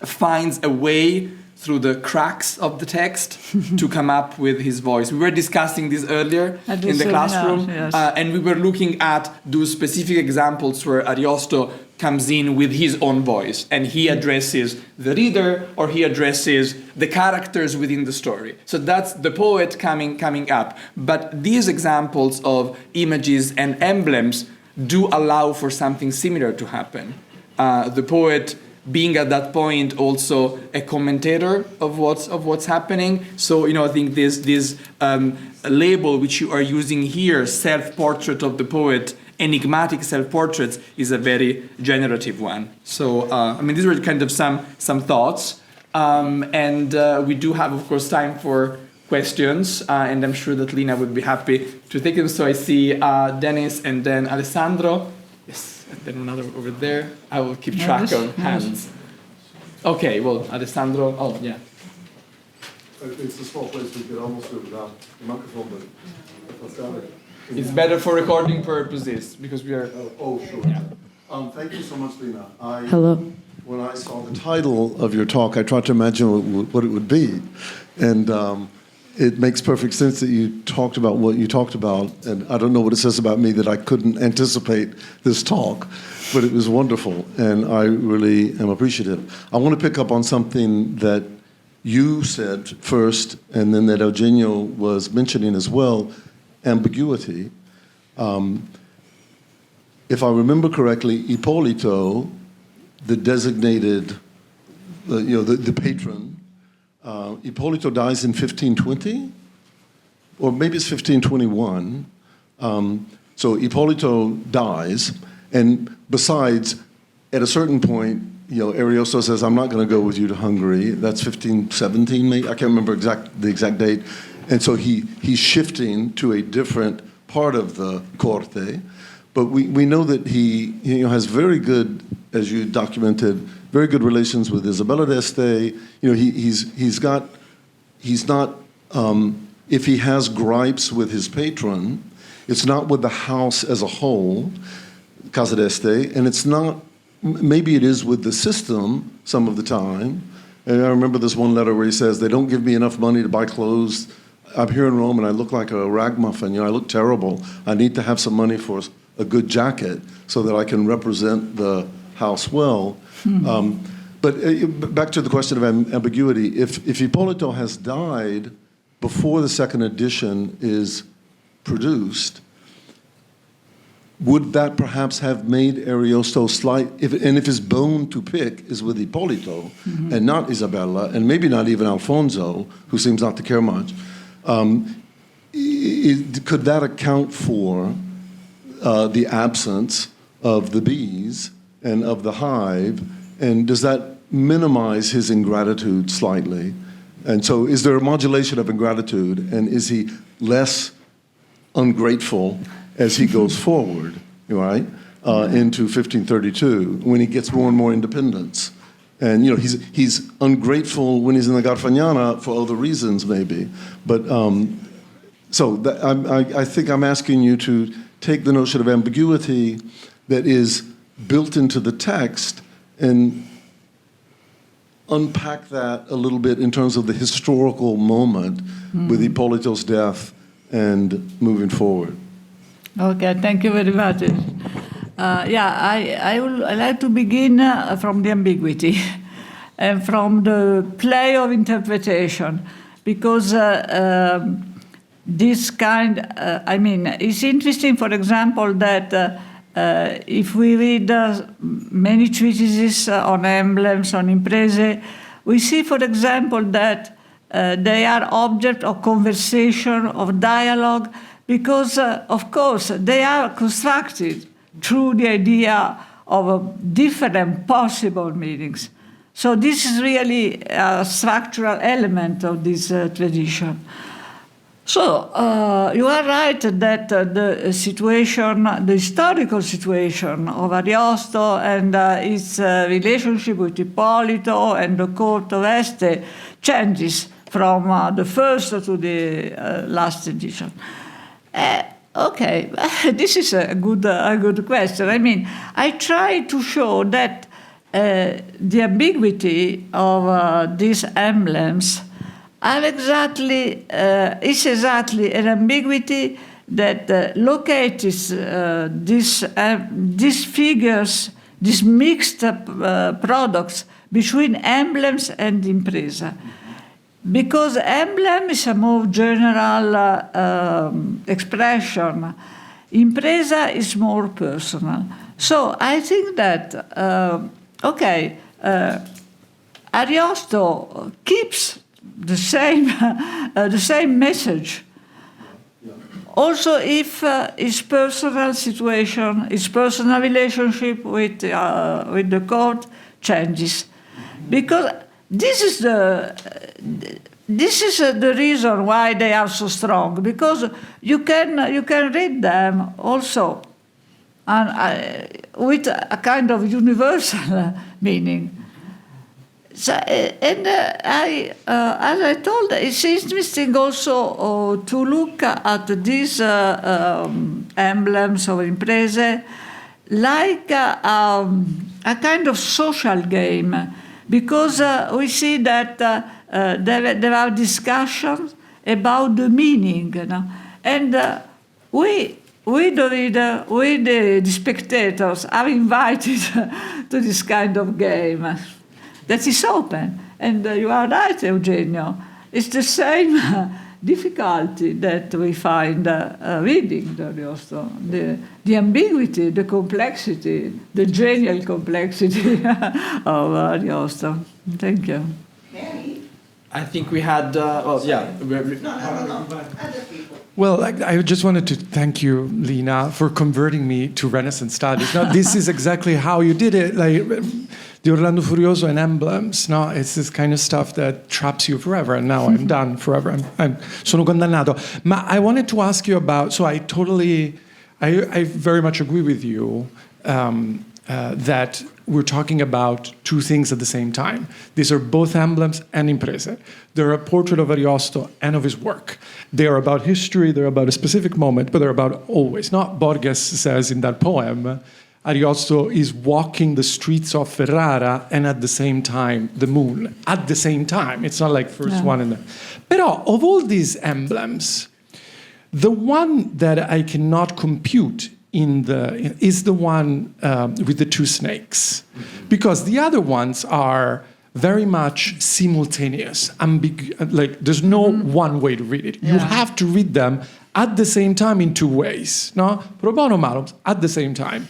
finds a way through the cracks of the text to come up with his voice. We were discussing this earlier in the classroom, yes. And we were looking at those specific examples where Ariosto comes in with his own voice, and he addresses the reader, or he addresses the characters within the story. So that's the poet coming up. But these examples of images and emblems do allow for something similar to happen. The poet being at that point also a commentator of what's happening. So I think this label which you are using here, self-portrait of the poet, enigmatic self-portraits, is a very generative one. So these were kind of some thoughts, and we do have, of course, time for questions, and I'm sure that Lina would be happy to take them. So I see Dennis and then Alessandro. Yes. And then another over there. I will keep track of hands. Okay, well, Alessandro. Oh, yeah. It's a small place, we could almost do it without the microphone, but it's better for recording purposes because we are. Oh, sure. Yeah. Thank you so much, Lina. Hello. When I saw the title of your talk, I tried to imagine what it would be, and it makes perfect sense that you talked about what you talked about, and I don't know what it says about me that I couldn't anticipate this talk, but it was wonderful, and I really am appreciative. I want to pick up on something that you said first, and then that Eugenio was mentioning as well, ambiguity. If I remember correctly, Ippolito, the designated, the patron, Ippolito dies in 1520, or maybe it's 1521. So Ippolito dies, and besides, at a certain point, Ariosto says, "I'm not going to go with you to Hungary." That's 1517, maybe, I can't remember the exact date. And so he's shifting to a different part of the corte. But we know that he has very good, as you documented, very good relations with Isabella d'Este. He's not, if he has gripes with his patron, it's not with the house as a whole, Casa d'Este, and it's not, maybe it is with the system some of the time. And I remember this one letter where he says, "They don't give me enough money to buy clothes. I'm here in Rome and I look like a ragamuffin, I look terrible. I need to have some money for a good jacket so that I can represent the house well." But back to the question of ambiguity, if Ippolito has died before the second edition is produced, would that perhaps have made Ariosto if his bone to pick is with Ippolito and not Isabella, and maybe not even Alfonso, who seems not to care much, could that account for the absence of the bees and of the hive, and does that minimize his ingratitude slightly? And so is there a modulation of ingratitude, and is he less ungrateful as he goes forward, right, into 1532, when he gets more and more independence? And he's ungrateful when he's in the Garfagnana for other reasons, maybe. But I think I'm asking you to take the notion of ambiguity that is built into the text and unpack that a little bit in terms of the historical moment with Ippolito's death and moving forward. Okay, thank you very much. I like to begin from the ambiguity and from the play of interpretation, because this kind, it's interesting, for example, that if we read many treatises on emblems, on imprese, we see, for example, that they are object of conversation, of dialogue, because, of course, they are constructed through the idea of different possible meanings. So this is really a structural element of this tradition. So you are right that the historical situation of Ariosto and its relationship with Ippolito and the court of Este changes from the first to the last edition. Okay, this is a good question. I try to show that the ambiguity of these emblems is exactly an ambiguity that locates these figures, these mixed products between emblems and impresa. Because emblem is a more general expression, impresa is more personal. So I think that, Ariosto keeps the same message. Also, if his personal situation, his personal relationship with the court changes, because this is the reason why they are so strong. Because you can read them also with a kind of universal meaning. So, as I told, it's interesting also to look at these emblems of imprese like a kind of social game, because we see that there are discussions about the meaning, and we, the reader, the spectators, are invited to this kind of game. That is open. And you are right, Eugenio. It's the same difficulty that we find reading the Ariosto. The ambiguity, the complexity, the genial complexity of Ariosto. Thank you. I think we had, well, yeah. Well, I just wanted to thank you, Lina, for converting me to Renaissance studies. Now, this is exactly how you did it. Like the Orlando Furioso and emblems. No, it's this kind of stuff that traps you forever. And now I'm done forever. Sono condannato. Ma I wanted to ask you about. So I very much agree with you that we're talking about two things at the same time. These are both emblems and imprese. They're a portrait of Ariosto and of his work. They are about history, they're about a specific moment, but they're about always. Not Borges says in that poem, Ariosto is walking the streets of Ferrara and at the same time the moon. At the same time. It's not like first one and then. Però of all these emblems, the one that I cannot compute is the one with the two snakes, because the other ones are very much simultaneous. Like there's no one way to read it. You have to read them at the same time in two ways. No, pro bono malum at the same time,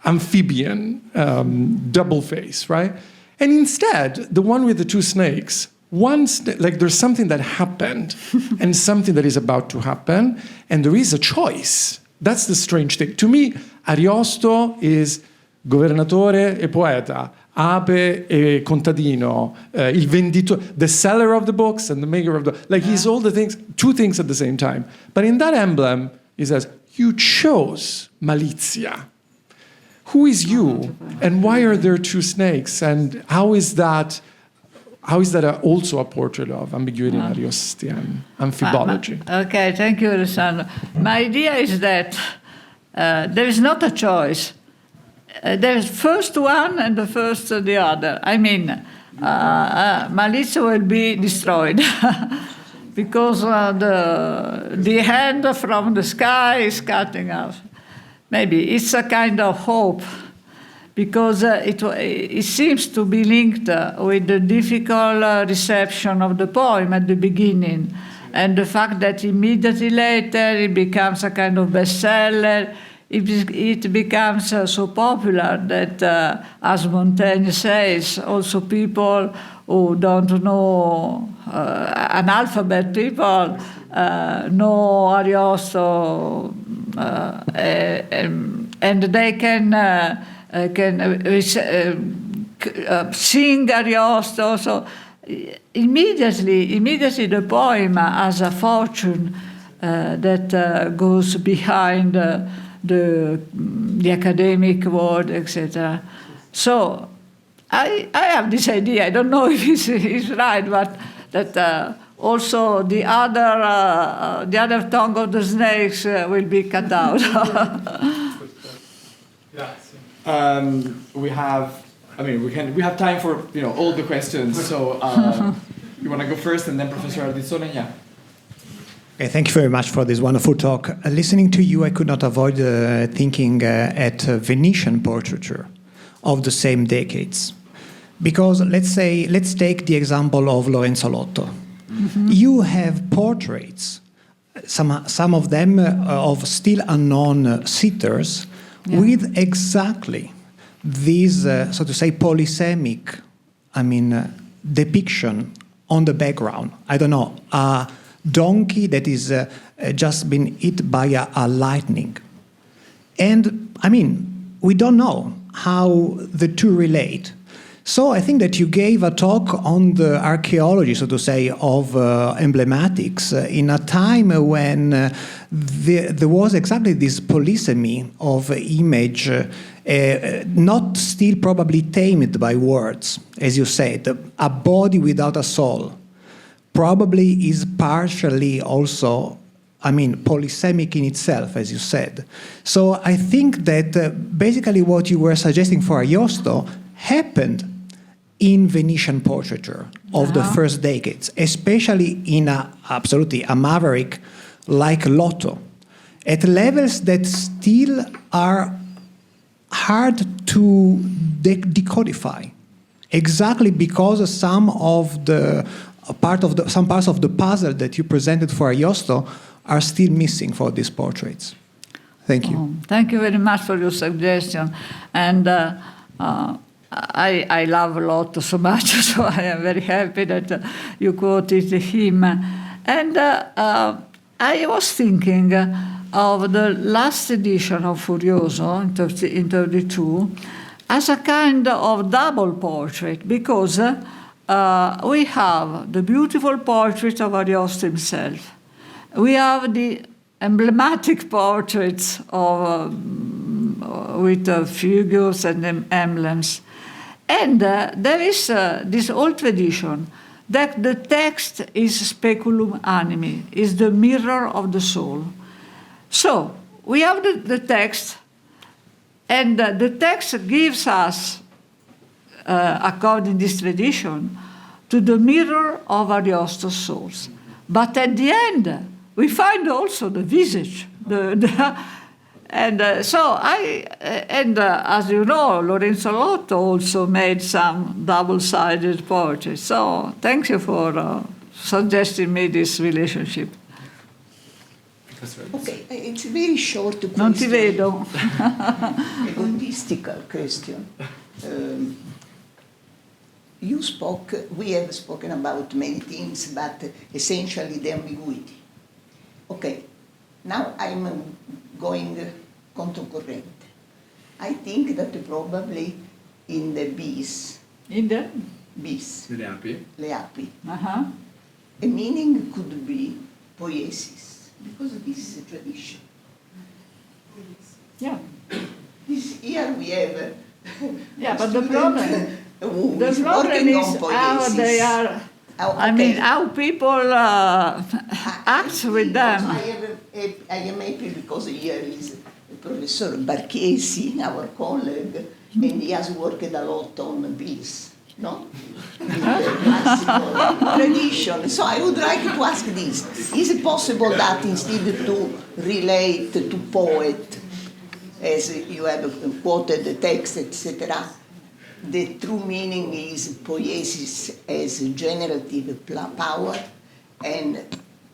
amphibian, double face, right? And instead, the one with the two snakes. Like there's something that happened and something that is about to happen, and there is a choice. That's the strange thing. To me, Ariosto is governatore e poeta, ape e contadino, il venditore, the seller of the books and the maker of the... Like he's all the things, two things at the same time. But in that emblem, he says, you chose malizia. Who is you? And why are there two snakes? And how is that also a portrait of ambiguity in Ariostian amphibology? Okay, thank you, Alessandro. My idea is that there is not a choice. There is first one and the first the other. I mean, Malizia will be destroyed because the hand from the sky is cutting off. Maybe it's a kind of hope, because it seems to be linked with the difficult reception of the poem at the beginning, and the fact that immediately later it becomes a kind of bestseller. It becomes so popular that, as Montaigne says, also people who don't know analphabet people know Ariosto, and they can sing Ariosto. So immediately the poem has a fortune that goes behind the academic world, etc. So I have this idea. I don't know if it's right, but that also the other tongue of the snakes will be cut out. We have time for all the questions. So you want to go first, and then Professor Ardizone? Yeah. Okay, thank you very much for this wonderful talk. Listening to you, I could not avoid thinking at Venetian portraiture of the same decades. Because let's take the example of Lorenzo Lotto. Mm-hmm. You have portraits, some of them of still unknown sitters, with exactly this, so to say, polysemic, depiction on the background. I don't know, a donkey that is just been hit by a lightning. And, we don't know how the two relate. So I think that you gave a talk on the archaeology, so to say, of emblematics in a time when there was exactly this polysemy of image, not still probably tamed by words, as you said. A body without a soul probably is partially also, polysemic in itself, as you said. So I think that basically what you were suggesting for Ariosto happened in Venetian portraiture of the first decades, especially in a maverick like Lotto, at levels that still are hard to decodify. exactly because some parts of the puzzle that you presented for Ariosto are still missing for these portraits. Thank you. Thank you very much for your suggestion. And I love Lotto so much, so I am very happy that you quoted him. And I was thinking of the last edition of Furioso in 1932 as a kind of double portrait, because we have the beautiful portrait of Ariosto himself. We have the emblematic portraits of, with figures and emblems. And there is this old tradition that the text is speculum animi, is the mirror of the soul. So we have the text, and the text gives us, according to this tradition, to the mirror of Ariosto's souls. But at the end, we find also the visage. As you know, Lorenzo Lotto also made some double-sided portraits. So thank you for suggesting me this relationship. Okay, it's a very short question. Non ti vedo. Egotistical question. We have spoken about many things, but essentially the ambiguity. Okay, now I'm going controcorrente. I think that probably in the bees. In the? Bees. Le api. Le api. Uh-huh. A meaning could be poiesis, because this is a tradition. Yeah. Here we have. Yeah, but the problem is how they are. Oh, okay. I mean, how people act with them. I am happy because here is Professor Barchesi, our colleague, and he has worked a lot on bees, no? In the classical tradition. So I would like to ask this. Is it possible that instead to relate to poet, as you have quoted the text, etc., the true meaning is poiesis as generative power, and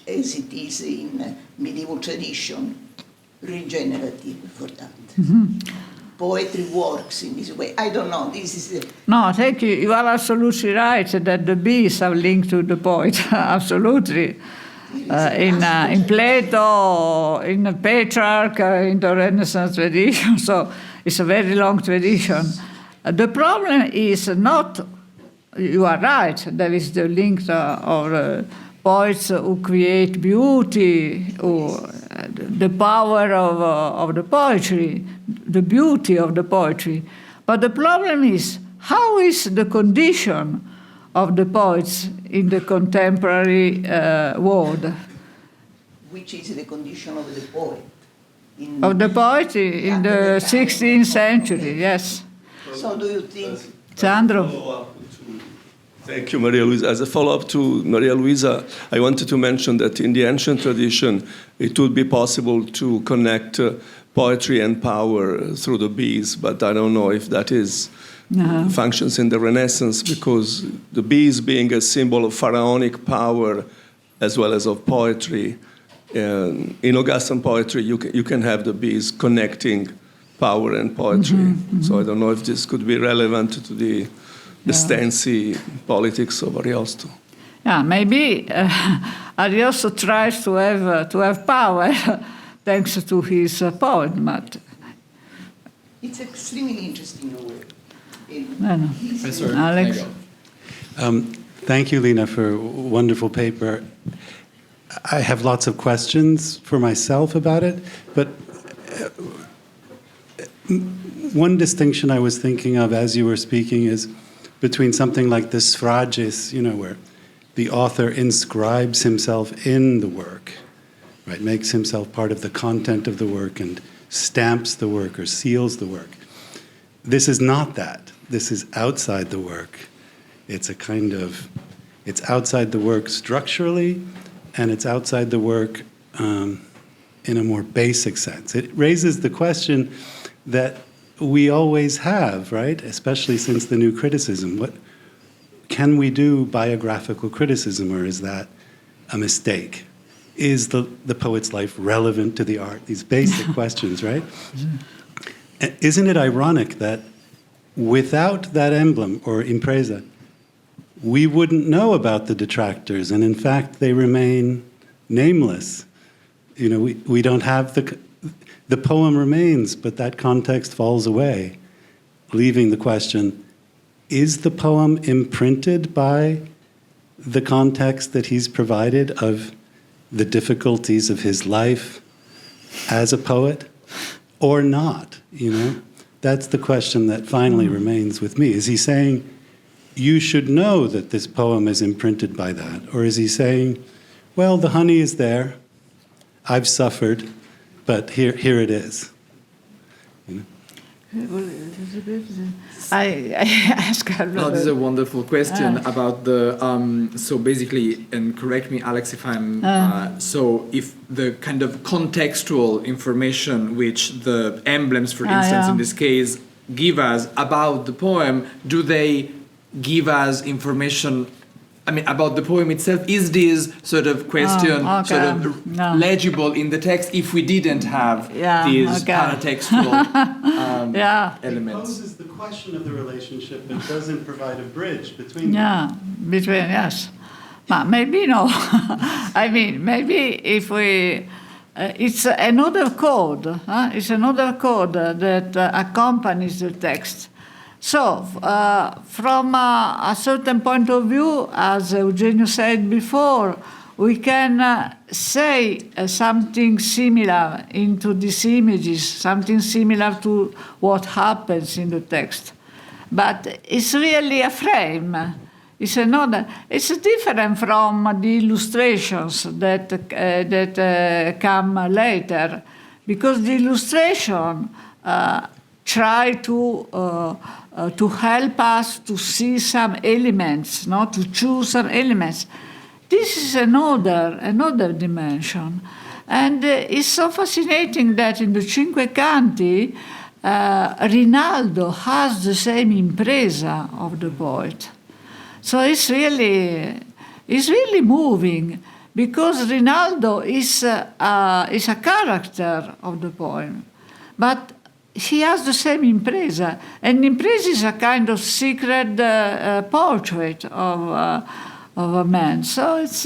as it is in medieval tradition, regenerative for that. Mm-hmm. Poetry works in this way. I don't know, this is... No, thank you. You are absolutely right that the bees are linked to the poet. Absolutely. In Plato, in Petrarch, in the Renaissance tradition, so it's a very long tradition. The problem is not, you are right, there is the link of poets who create beauty, or the power of the poetry, the beauty of the poetry. But the problem is, how is the condition of the poets in the contemporary world? Which is the condition of the poet? Of the poet in the 16th century, yes. So do you think... Sandro? Thank you, Maria Luisa. As a follow-up to Maria Luisa, I wanted to mention that in the ancient tradition, it would be possible to connect poetry and power through the bees, but I don't know if that is functions in the Renaissance, because the bees being a symbol of pharaonic power as well as of poetry, in Augustan poetry, you can have the bees connecting power and poetry. Mm-hmm. So I don't know if this could be relevant to the stancy politics of Ariosto. Yeah, maybe Ariosto tries to have power thanks to his poem, but it's extremely interesting Professor Alex. Thank you, Lina, for a wonderful paper. I have lots of questions for myself about it, but one distinction I was thinking of as you were speaking is between something like the sphrages, where the author inscribes himself in the work, right, makes himself part of the content of the work and stamps the work or seals the work. This is not that. This is outside the work. It's it's outside the work structurally, and it's outside the work in a more basic sense. It raises the question that we always have, right? Especially since the new criticism. What can we do biographical criticism, or is that a mistake? Is the poet's life relevant to the art? These basic questions, right? Isn't it ironic that without that emblem or impresa, we wouldn't know about the detractors, and in fact, they remain nameless. You know, we don't have the poem remains, but that context falls away, leaving the question, is the poem imprinted by the context that he's provided of the difficulties of his life as a poet, or not? You know, that's the question that finally remains with me. Is he saying, you should know that this poem is imprinted by that? Or is he saying, well, the honey is there, I've suffered, but here it is? You know? I ask her. No, this is a wonderful question about the. So basically, and correct me, Alex, if I'm. So if the kind of contextual information which the emblems, for instance, in this case, give us about the poem, do they give us information? I mean, about the poem itself, is this sort of question sort of legible in the text if we didn't have these paratextual elements? It poses the question of the relationship, but doesn't provide a bridge between them. Yeah, between, yes. But maybe no. I mean, maybe if we... it's another code. It's another code that accompanies the text. So, from a certain point of view, as Eugenio said before, we can say something similar into these images, something similar to what happens in the text. But it's really a frame. It's different from the illustrations that come later, because the illustration try to help us to see some elements, to choose some elements. This is another dimension. And it's so fascinating that in the Cinque Canti, Rinaldo has the same impresa of the poet. So it's really moving, because Rinaldo is a character of the poem. But he has the same impresa, and impresa is a kind of secret portrait of a man. So it's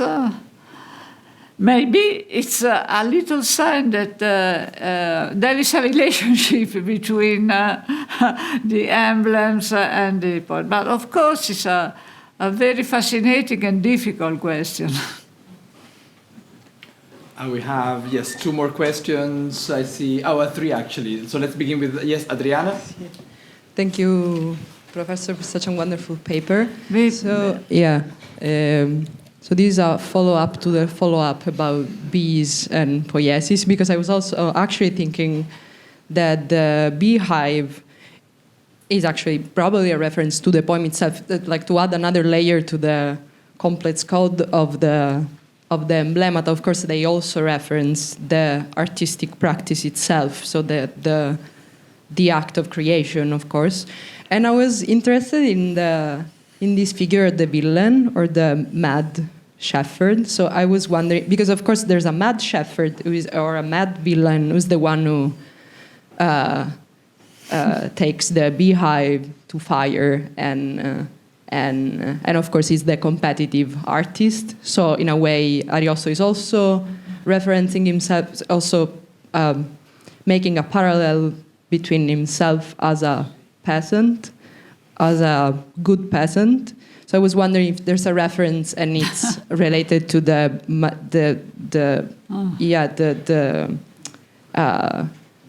maybe it's a little sign that there is a relationship between the emblems and the poet. But of course, it's a very fascinating and difficult question. We have, yes, 2 more questions. I see, 3 actually. So let's begin with, yes, Adriana. Thank you, Professor, for such a wonderful paper. So this is a follow-up to the follow-up about bees and poiesis, because I was also actually thinking that the beehive is actually probably a reference to the poem itself, like to add another layer to the complex code of the emblema. Of course, they also reference the artistic practice itself, so the act of creation, of course. And I was interested in this figure, the villain or the mad shepherd. So I was wondering, because of course there's a mad shepherd or a mad villain who's the one who takes the beehive to fire, and of course he's the competitive artist. So in a way, Ariosto is also referencing himself, also making a parallel between himself as a peasant, as a good peasant. So I was wondering if there's a reference and it's related to the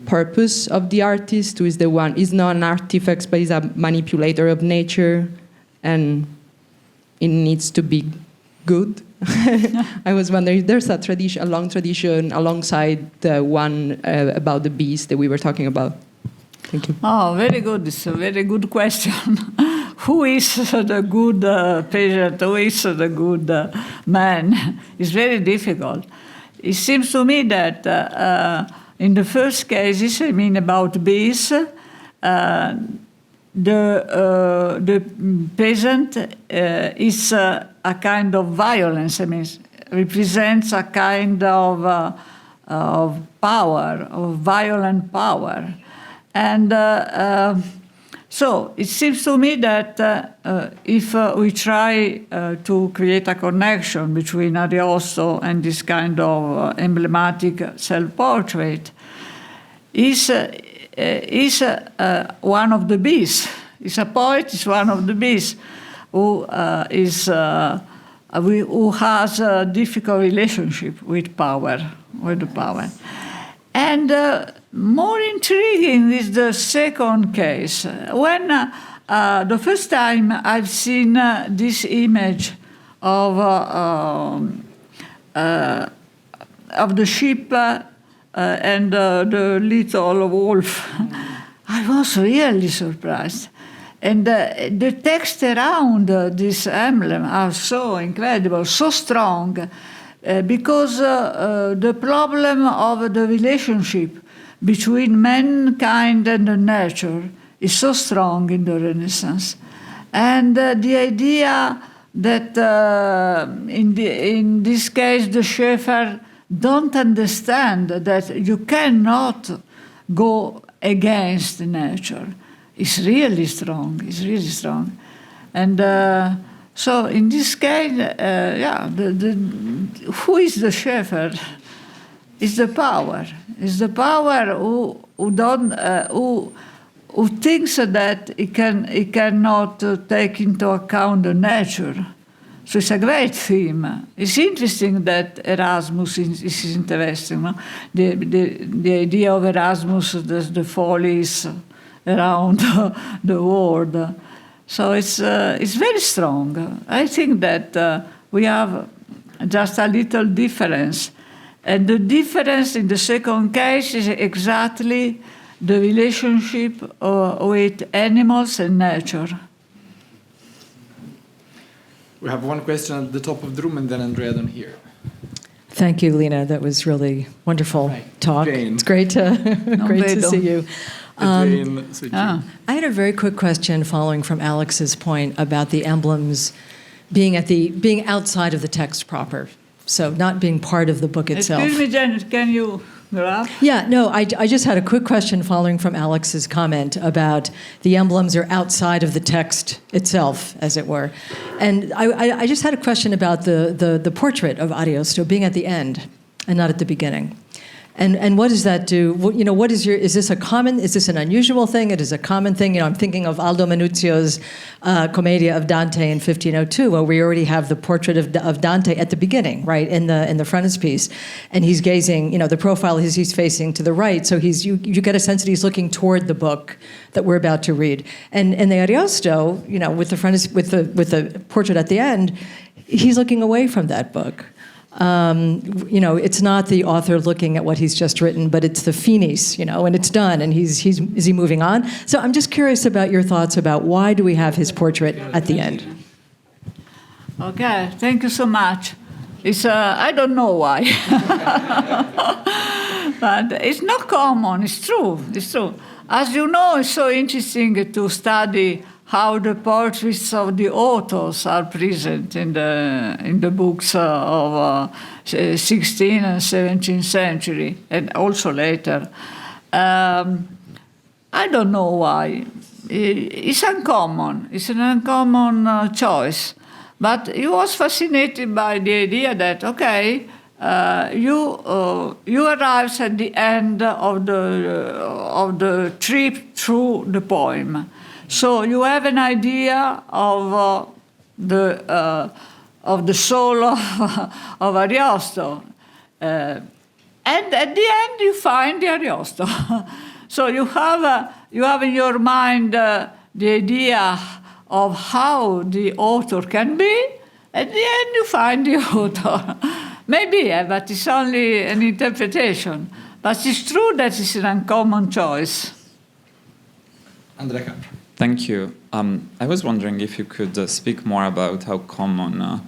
purpose of the artist, who is the one, is not an artifact, but is a manipulator of nature, and it needs to be good. I was wondering if there's a long tradition alongside the one about the bees that we were talking about. Thank you. Oh, very good. It's a very good question. Who is the good peasant? Who is the good man? It's very difficult. It seems to me that in the first cases, I mean about bees, the peasant is a kind of violence. I mean, represents a kind of power, of violent power, and so it seems to me that if we try to create a connection between Ariosto and this kind of emblematic self-portrait, is one of the beasts. Is a poet, is one of the beasts who who has a difficult relationship with power, with the power. And more intriguing is the second case. When the first time I've seen this image of the sheep and the little wolf, I was really surprised. And the text around this emblem are so incredible, so strong, because the problem of the relationship between mankind and the nature is so strong in the Renaissance. And the idea that in this case the shepherd don't understand that you cannot go against nature. It's really strong. It's really strong, and so in this case, who is the shepherd? Is the power. Is the power who thinks that it cannot take into account the nature. So it's a great theme. It's interesting that Erasmus is interesting. No? The idea of Erasmus, the follies around the world. So it's very strong. I think that we have just a little difference. And the difference in the second case is exactly the relationship with animals and nature. We have one question at the top of the room and then Andrea down here. Thank you, Lina. That was really wonderful talk. Jane. It's great to see you. I had a very quick question following from Alex's point about the emblems being outside of the text proper, so not being part of the book itself. Excuse me, Janet, can you grab? Yeah, no, I just had a quick question following from Alex's comment about the emblems are outside of the text itself, as it were. And I just had a question about the portrait of Ariosto being at the end and not at the beginning. And what does that do? Is this an unusual thing? It is a common thing. I'm thinking of Aldo Manuzio's Commedia of Dante in 1502, where we already have the portrait of Dante at the beginning, right, in the frontispiece. And he's gazing, the profile is he's facing to the right, so you get a sense that he's looking toward the book that we're about to read. And the Ariosto, with the portrait at the end, he's looking away from that book. It's not the author looking at what he's just written, but it's the finis, and it's done, and is he moving on? So I'm just curious about your thoughts about why do we have his portrait at the end? Okay, thank you so much. It's I don't know why, but it's not common. It's true. It's true. As you know, it's so interesting to study how the portraits of the authors are present in the books of 16th and 17th century, and also later. I don't know why. It's uncommon. It's an uncommon choice. But he was fascinated by the idea that, okay, you arrive at the end of the trip through the poem. So you have an idea of the soul of Ariosto, and at the end you find the Ariosto. So you have in your mind the idea of how the author can be. At the end you find the author. Maybe, but it's only an interpretation. But it's true that it's an uncommon choice. Andrea Capra. Thank you. I was wondering if you could speak more about how common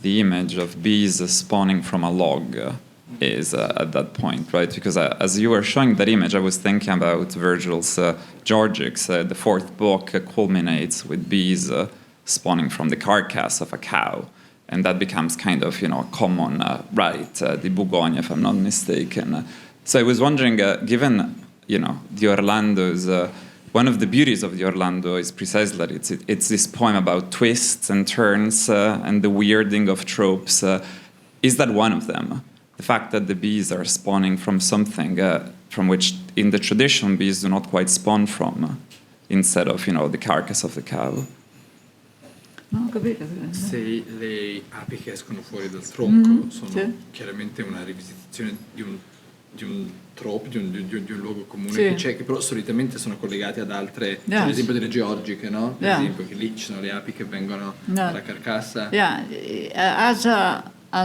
the image of bees spawning from a log is at that point, right? Because as you were showing that image, I was thinking about Virgil's Georgics. The fourth book culminates with bees spawning from the carcass of a cow, and that becomes kind of, a common rite, the Bourgogne, if I'm not mistaken. So I was wondering, given, the Orlando's, one of the beauties of the Orlando is precisely that it's this poem about twists and turns and the weirding of tropes. Is that one of them? The fact that the bees are spawning from something from which, in the tradition, bees do not quite spawn from, instead of, the carcass of the cow. No, capito. Se le api che escono fuori dal tronco sono chiaramente una rivisitazione di un trope, di un luogo comune che c'è, che però solitamente sono collegati ad altre, ad esempio delle georgiche, no? Per esempio, che lì ci sono le api che vengono dalla carcassa. Yeah, as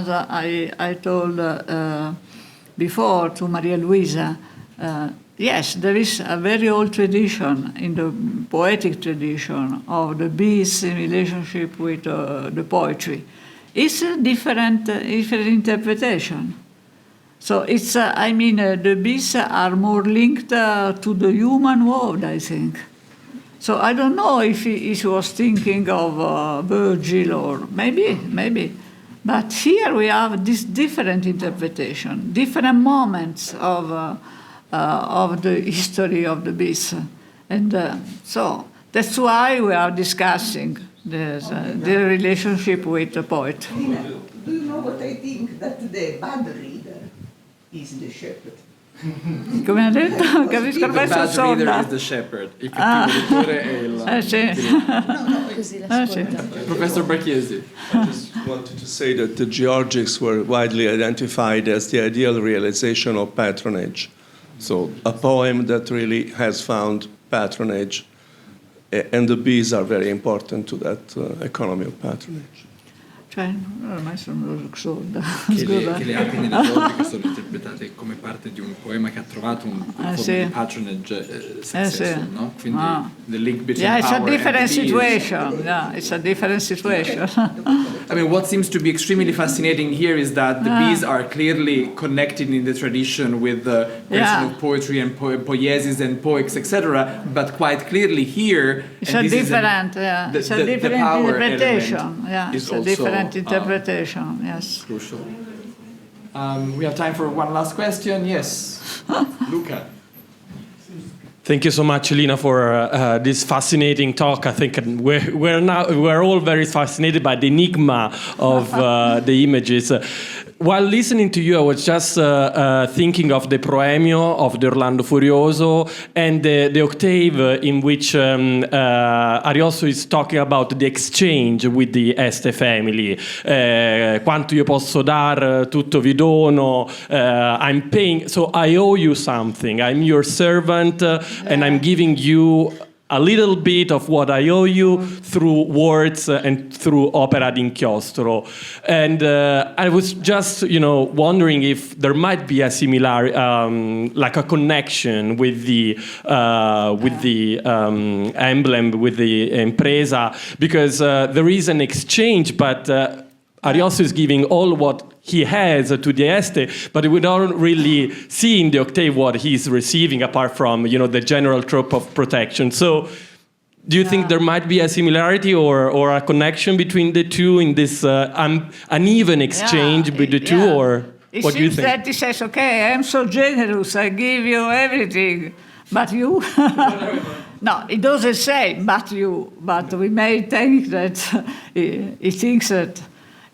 I told before to Maria Luisa, yes, there is a very old tradition in the poetic tradition of the bees in relationship with the poetry. It's a different interpretation. So it's, the bees are more linked to the human world, I think. So I don't know if he was thinking of Virgil or maybe. But here we have this different interpretation, different moments of the history of the bees. And so that's why we are discussing the relationship with the poet. Do you know what I think? That the bad reader is the shepherd. Come ha detto? Capisco The ormai sono bad reader sorda. is the shepherd. Il cattivo lettore è il... Sì. Professor Barchiesi. I just wanted to say that the Georgics were widely identified as the ideal realization of patronage. So a poem that really has found patronage, and the bees are very important to that economy of patronage. Cioè, ormai sono sorda. Che le api nelle georgiche sono interpretate come parte di un poema che ha trovato un forma di patronage successful, no? Quindi the link between it's power a different and the bees. situation. Yeah, it's a different situation. I mean, what seems to be extremely fascinating here is that the bees are clearly connected in the tradition with the question of poetry and poiesis and poets, etc. But quite clearly here, It's a different, it's a different interpretation. Yeah, it's a different interpretation. Yes. Crucial. We have time for one last question. Yes, Luca. Thank you so much, Lina, for this fascinating talk. I think we're all very fascinated by the enigma of the images. While listening to you, I was just thinking of the proemio of the Orlando Furioso and the octave in which Ariosto is talking about the exchange with the Este family. Quanto io posso dar, tutto vi dono. I'm paying, so I owe you something. I'm your servant, and I'm giving you a little bit of what I owe you through words and through opera d'inchiostro. And I was just, wondering if there might be a similar, like a connection with the emblem, with the impresa, because there is an exchange, but Ariosto is giving all what he has to the Este, but we don't really see in the octave what he's receiving apart from, the general trope of protection. So do you think there might be a similarity or a connection between the two in this uneven exchange with the two, or what do you think? That he says, okay, I'm so generous, I give you everything, but you... No, it doesn't say, but we may think that he thinks that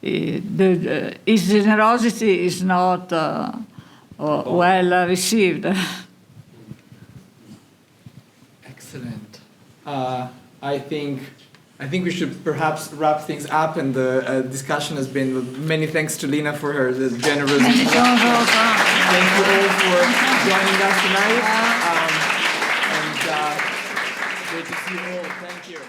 his generosity is not well received. Excellent. I think we should perhaps wrap things up, and the discussion has been. Many thanks to Lina for her generous. Thank you all for joining us tonight. And great to see you all. Thank you.